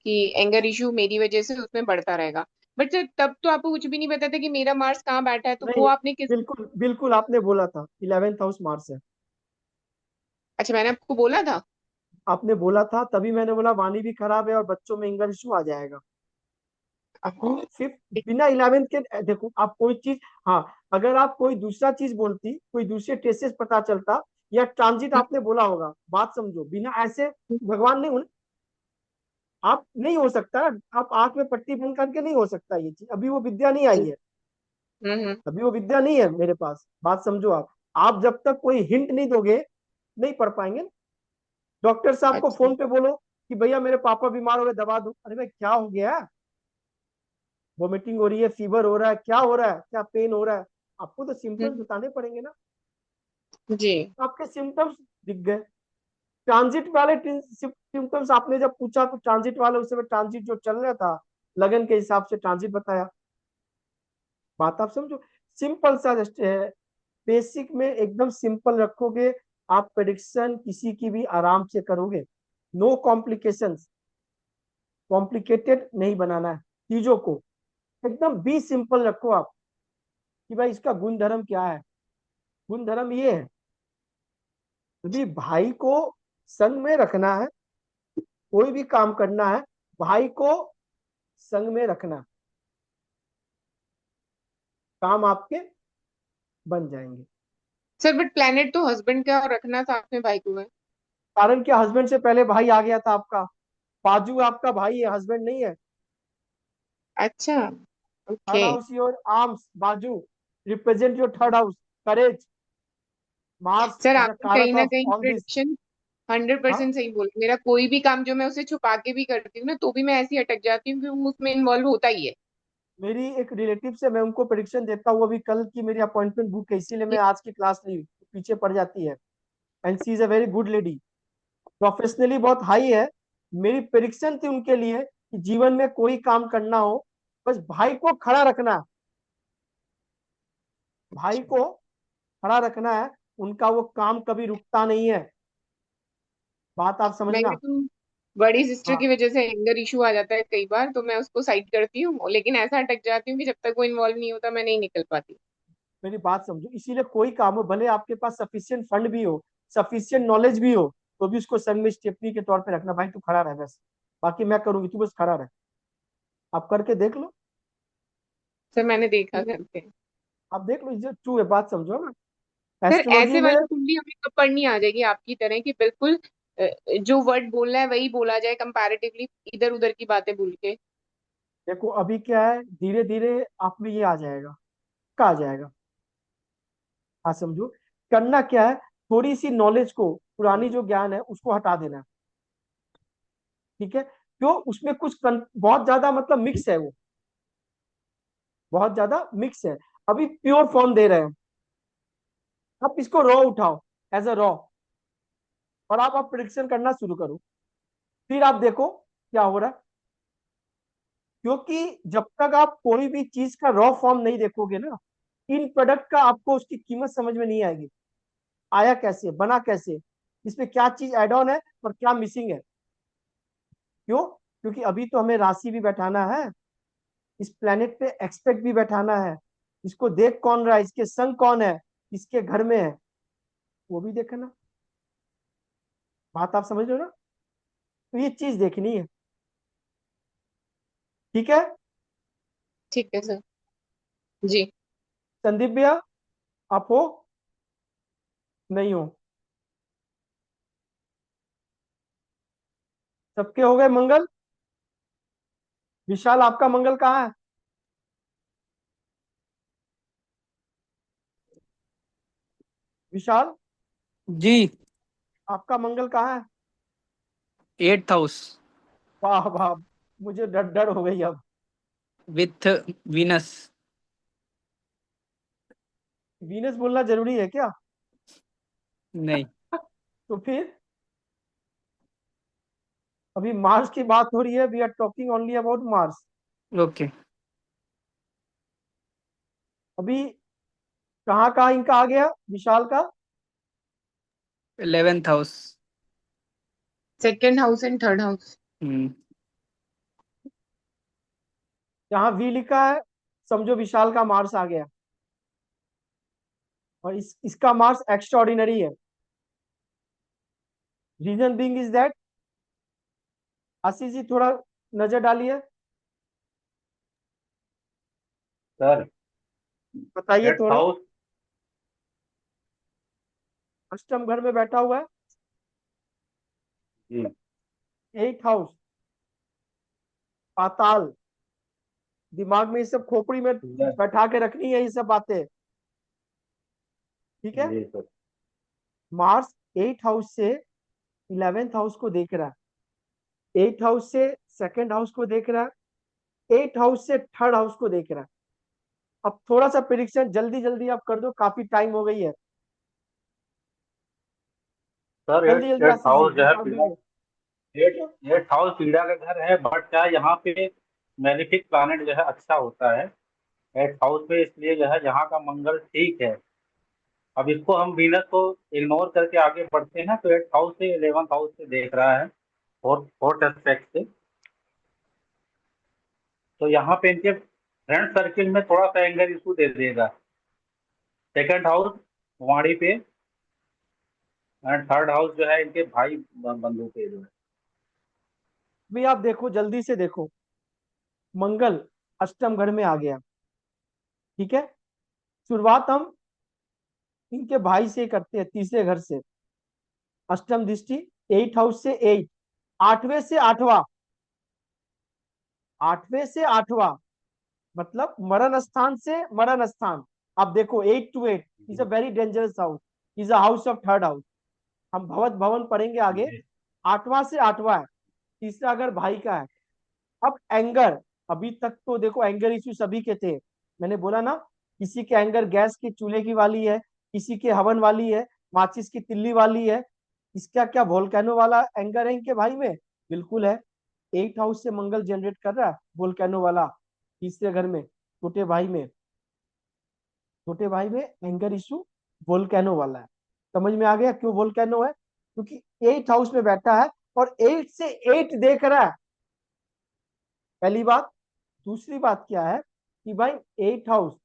कि एंगर इशू मेरी वजह से उसमें बढ़ता रहेगा। बट सर तब तो आपको कुछ भी नहीं पता था कि मेरा मार्क्स कहाँ बैठा है, तो वो नहीं, आपने किस? बिल्कुल बिल्कुल आपने बोला था 11th हाउस मार्स है। अच्छा, मैंने आपको बोला था। आपने बोला था, तभी मैंने बोला वाणी भी खराब है और बच्चों में इंग्लिश इशू आ जाएगा। हाँ। सिर्फ बिना 11th के देखो, आप कोई चीज, हाँ, अगर आप कोई दूसरा चीज बोलती, कोई दूसरे ट्रेसेस पता चलता, या ट्रांजिट आपने बोला होगा, बात समझो, बिना ऐसे भगवान नहीं, आप नहीं हो सकता। आप आंख में पट्टी बंद करके नहीं हो सकता ये चीज, अभी वो विद्या नहीं आई है। हम्म। अभी वो विद्या नहीं है मेरे पास, बात समझो। आप जब तक कोई हिंट नहीं दोगे नहीं पढ़ पाएंगे। डॉक्टर साहब को अच्छा। फोन पे बोलो कि भैया मेरे पापा बीमार हो गए, दवा दो। अरे भाई क्या हो गया है? वोमिटिंग हो रही है, फीवर हो रहा है, क्या हो रहा है, क्या पेन हो रहा है? आपको तो सिम्टम्स हम्म। बताने पड़ेंगे ना। जी। आपके सिम्टम्स दिख गए। ट्रांजिट वाले सिम्टम्स आपने जब पूछा तो ट्रांजिट वाले, उस समय ट्रांजिट जो चल रहा था, लगन के हिसाब से ट्रांजिट बताया। बात आप समझो। सिंपल सा बेसिक में एकदम सिंपल रखोगे, आप प्रेडिक्शन किसी की भी आराम से करोगे। नो कॉम्प्लिकेशंस, कॉम्प्लिकेटेड नहीं बनाना है चीजों को, एकदम बी सिंपल रखो आप, कि भाई इसका गुण धर्म क्या है। गुण धर्म ये है, यदि भाई को संग में रखना है, कोई भी काम करना है, भाई को संग में रखना, काम आपके बन जाएंगे। सर बट प्लेनेट तो हस्बैंड का और रखना साथ में भाई को है। कारण क्या, हस्बैंड से पहले भाई आ गया था आपका। बाजू आपका भाई है, हस्बैंड नहीं है। अच्छा। Okay. Third house your arms, बाजू represent your third house, courage. Mars sir is a आपने कहीं कारक ना ऑफ कहीं ऑल दिस। प्रिडिक्शन, हाँ 100% सही बोल। मेरा कोई भी काम जो मैं उसे छुपा के भी करती हूँ ना, तो भी मैं ऐसी अटक जाती हूँ कि वो उसमें इन्वॉल्व होता ही है। मेरी एक रिलेटिव से मैं उनको प्रेडिक्शन देता हूँ, अभी कल की मेरी अपॉइंटमेंट बुक है, इसीलिए मैं आज की क्लास ली, पीछे पड़ जाती है। And she is a very good lady, professionally बहुत हाई है। मेरी प्रेडिक्शन थी उनके लिए कि जीवन में कोई काम करना हो, बस भाई को खड़ा रखना है, भाई को खड़ा रखना है, उनका वो काम कभी रुकता नहीं है। बात आप मैंने समझना। तो बड़ी सिस्टर हाँ की वजह से एंगर इशू आ जाता है कई बार, तो मैं उसको साइड करती हूँ, लेकिन ऐसा अटक जाती हूँ कि जब तक वो इन्वॉल्व नहीं होता मैं नहीं निकल पाती। मेरी बात समझो, इसीलिए कोई काम हो, भले आपके पास सफिशियंट फंड भी हो, सफिशियंट नॉलेज भी हो, तो भी उसको संग में स्टेपनी के तौर पे रखना, भाई तू खड़ा रह बस, बाकी मैं करूंगी, तू बस खड़ा रह। आप करके देख लो। सर मैंने देखा करके। आप देख लो, जो ट्रू है, बात समझो ना। सर एस्ट्रोलॉजी ऐसे में वाली कुंडली हमें कब पढ़नी आ जाएगी आपकी तरह कि बिल्कुल जो वर्ड बोलना है वही बोला जाए, कंपैरेटिवली इधर उधर की बातें भूल के। देखो अभी क्या है, धीरे धीरे आप में ये आ जाएगा, का आ जाएगा। हाँ समझो, करना क्या है, थोड़ी सी नॉलेज को, पुरानी जो ज्ञान है उसको हटा देना है, ठीक है। क्यों, उसमें कुछ बहुत ज्यादा मतलब मिक्स है, वो बहुत ज्यादा मिक्स है। अभी प्योर फॉर्म दे रहे हैं, आप इसको रॉ उठाओ, एज अ रॉ, और आप प्रिडिक्शन करना शुरू करो, फिर आप देखो क्या हो रहा है। क्योंकि जब तक आप कोई भी चीज का रॉ फॉर्म नहीं देखोगे ना, इन प्रोडक्ट का आपको उसकी कीमत समझ में नहीं आएगी, आया कैसे, बना कैसे, इसमें क्या चीज एड ऑन है और क्या मिसिंग है। क्यों, क्योंकि अभी तो हमें राशि भी बैठाना है, इस प्लेनेट पे एक्सपेक्ट भी बैठाना है, इसको देख कौन रहा है, इसके संग कौन है, इसके घर में है, वो भी देखना। बात आप समझ रहे हो ना, तो ये चीज देखनी है, ठीक है। ठीक है सर। जी। संदीप भैया, आप हो, नहीं हो, सबके हो गए मंगल। विशाल आपका मंगल कहाँ है, विशाल जी। आपका मंगल कहाँ है। 8th हाउस वाह वाह, मुझे डर डर हो गई अब। With Venus. वीनस बोलना जरूरी है क्या। नहीं। तो फिर अभी मार्स की बात हो रही है, we are talking only about Mars. Okay. अभी कहाँ कहाँ इनका आ गया, विशाल का। 11th house. Second house and third house. Hmm. जहाँ वी लिखा है, समझो विशाल का मार्स आ गया, और इसका मार्स एक्स्ट्राऑर्डिनरी है। Reason being is that, Ashish ji थोड़ा नजर डालिए, सर बताइए एट्थ थोड़ा। हाउस। अष्टम घर में बैठा हुआ है, जी। 8th हाउस, पाताल। दिमाग में ये सब खोपड़ी में बैठा के रखनी है ये सब बातें, ठीक है। जी सर। मार्स 8th हाउस से 11th हाउस को देख रहा है, 8th हाउस से सेकंड हाउस को देख रहा है, 8th हाउस से थर्ड हाउस को देख रहा है। अब थोड़ा सा प्रिडिक्शन जल्दी जल्दी आप कर दो, काफी टाइम हो गई है, सर जल्दी एट जल्दी एट्थ आशीष जी हाउस जो है जवाब पीड़ा, दीजिए। एट्थ हाउस पीड़ा का घर है, बट क्या यहाँ पे मेलिफिक प्लानेट जो है अच्छा होता है एट्थ हाउस में, इसलिए जो है यहाँ का मंगल ठीक है। अब इसको हम वीनस को इग्नोर करके आगे बढ़ते हैं, तो एट्थ हाउस से 11th हाउस से देख रहा है, फोर्थ फोर्थ एस्पेक्ट से। तो यहाँ पे इनके फ्रेंड सर्किल में थोड़ा सा एंगर इशू दे देगा, सेकंड हाउस वाणी पे, एंड थर्ड हाउस जो है इनके भाई बंधु पे जो है। भी आप देखो, जल्दी से देखो, मंगल अष्टम घर में आ गया, ठीक है। शुरुआत हम इनके भाई से करते हैं, तीसरे घर से, अष्टम दृष्टि 8th हाउस से 8, आठवें से आठवां, आठवें से आठवां, मतलब मरण स्थान से मरण स्थान। आप देखो 8 to 8 is a very dangerous house, is a house of third house, हम भवत भवन पढ़ेंगे आगे। जी 8वां से 8वां है, तीसरा घर भाई का है। अब एंगर, अभी तक तो देखो एंगर इश्यू सभी के थे। मैंने बोला ना, किसी के एंगर गैस के चूल्हे की वाली है, किसी के हवन वाली है, माचिस की तिल्ली वाली है। इसका क्या वोल्केनो वाला एंगर है इनके भाई में? बिल्कुल है। 8 हाउस से मंगल जनरेट कर रहा है वोल्केनो वाला तीसरे घर में, छोटे भाई में। छोटे भाई में एंगर इशू वोल्केनो वाला है। समझ में आ गया क्यों वोल्केनो है? क्योंकि 8 हाउस में बैठा है और 8 से 8 देख रहा है, पहली बात। दूसरी बात क्या है कि भाई 8 हाउस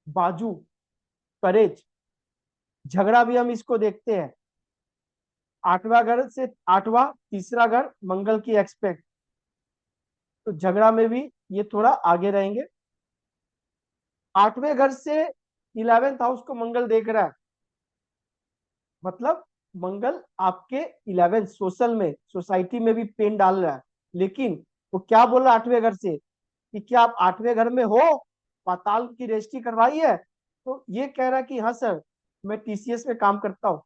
बाजू, करेज, झगड़ा भी हम इसको देखते हैं। 8वां घर से 8वां तीसरा घर मंगल की एक्सपेक्ट, तो झगड़ा में भी ये थोड़ा आगे रहेंगे। 8वें घर से 11th हाउस को मंगल देख रहा है, मतलब मंगल आपके 11th सोशल में, सोसाइटी में भी पेन डाल रहा है। लेकिन वो क्या बोल रहा है 8वें घर से कि क्या आप 8वें घर में हो, पाताल की रजिस्ट्री करवाई है? तो ये कह रहा है कि हाँ सर, मैं टीसीएस में काम करता हूँ,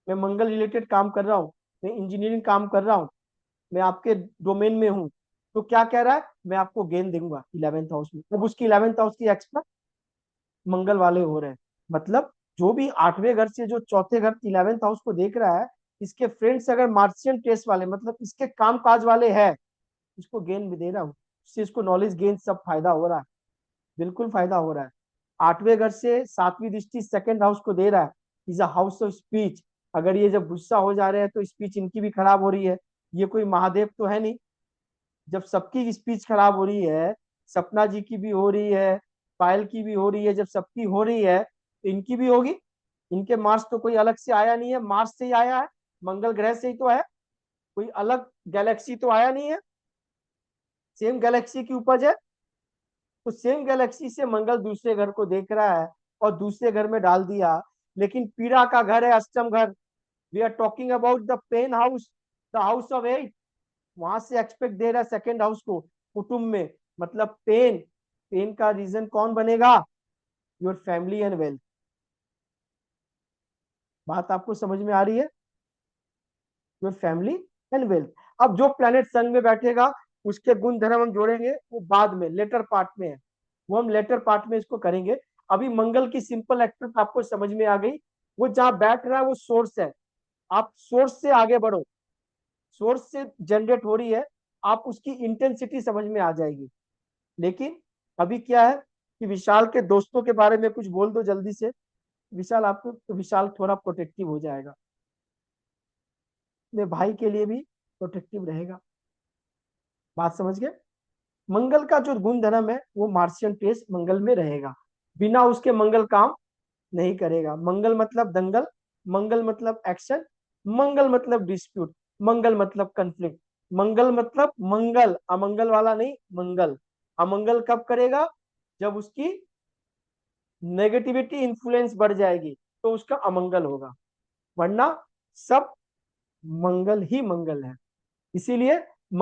मैं मंगल रिलेटेड काम कर रहा हूँ, मैं इंजीनियरिंग काम कर रहा हूँ, मैं आपके डोमेन में हूँ। तो क्या कह रहा है, मैं आपको गेन दूंगा 11th हाउस में। अब उसकी 11th हाउस की एक्सपर्ट मंगल वाले हो रहे हैं। मतलब जो भी 8वें घर से जो चौथे घर 11th हाउस को देख रहा है, इसके फ्रेंड्स अगर मार्शियन टेस्ट वाले, मतलब इसके काम काज वाले हैं, इसको गेन भी दे रहा हूँ, इससे इसको नॉलेज गेन सब फायदा हो रहा है, बिल्कुल फायदा हो रहा है। 8वें घर से 7वीं दृष्टि सेकंड हाउस को दे रहा है, is a house of speech. अगर ये जब गुस्सा हो जा रहे हैं तो स्पीच इनकी भी खराब हो रही है। ये कोई महादेव तो है नहीं, जब सबकी स्पीच खराब हो रही है, सपना जी की भी हो रही है, पायल की भी हो रही है, जब सबकी हो रही है तो इनकी भी होगी। इनके मार्स तो कोई अलग से आया नहीं है, मार्स से ही आया है, मंगल ग्रह से ही तो है, कोई अलग गैलेक्सी तो आया नहीं है, सेम गैलेक्सी की उपज है। तो सेम गैलेक्सी से मंगल दूसरे घर को देख रहा है और दूसरे घर में डाल दिया। लेकिन पीड़ा का घर है अष्टम घर, we are talking about the pain house, the house of 8। वहां से एक्सपेक्ट दे रहा है सेकेंड हाउस को, कुटुंब में, मतलब पेन। पेन का रीजन कौन बनेगा? Your family and wealth. बात आपको समझ में आ रही है? Your family and wealth. अब जो प्लेनेट सन में बैठेगा उसके गुण धर्म हम जोड़ेंगे, वो बाद में लेटर पार्ट में है, वो हम लेटर पार्ट में इसको करेंगे। अभी मंगल की सिंपल एक्टर आपको समझ में आ गई। वो जहां बैठ रहा है वो सोर्स है, आप सोर्स से आगे बढ़ो, सोर्स से जनरेट हो रही है, आप उसकी इंटेंसिटी समझ में आ जाएगी। लेकिन अभी क्या है कि विशाल के दोस्तों के बारे में कुछ बोल दो जल्दी से। विशाल आपको, तो विशाल थोड़ा प्रोटेक्टिव हो जाएगा, अपने भाई के लिए भी प्रोटेक्टिव रहेगा। बात समझ गए? मंगल का जो गुण धर्म है वो मार्शियन टेस्ट मंगल में रहेगा, बिना उसके मंगल काम नहीं करेगा। मंगल मतलब दंगल, मंगल मतलब एक्शन, मंगल मतलब डिस्प्यूट, मंगल मतलब कंफ्लिक्ट। मंगल मतलब मंगल, अमंगल वाला नहीं, मंगल। अमंगल कब करेगा? जब उसकी नेगेटिविटी इन्फ्लुएंस बढ़ जाएगी तो उसका अमंगल होगा, वरना सब मंगल ही मंगल है। इसीलिए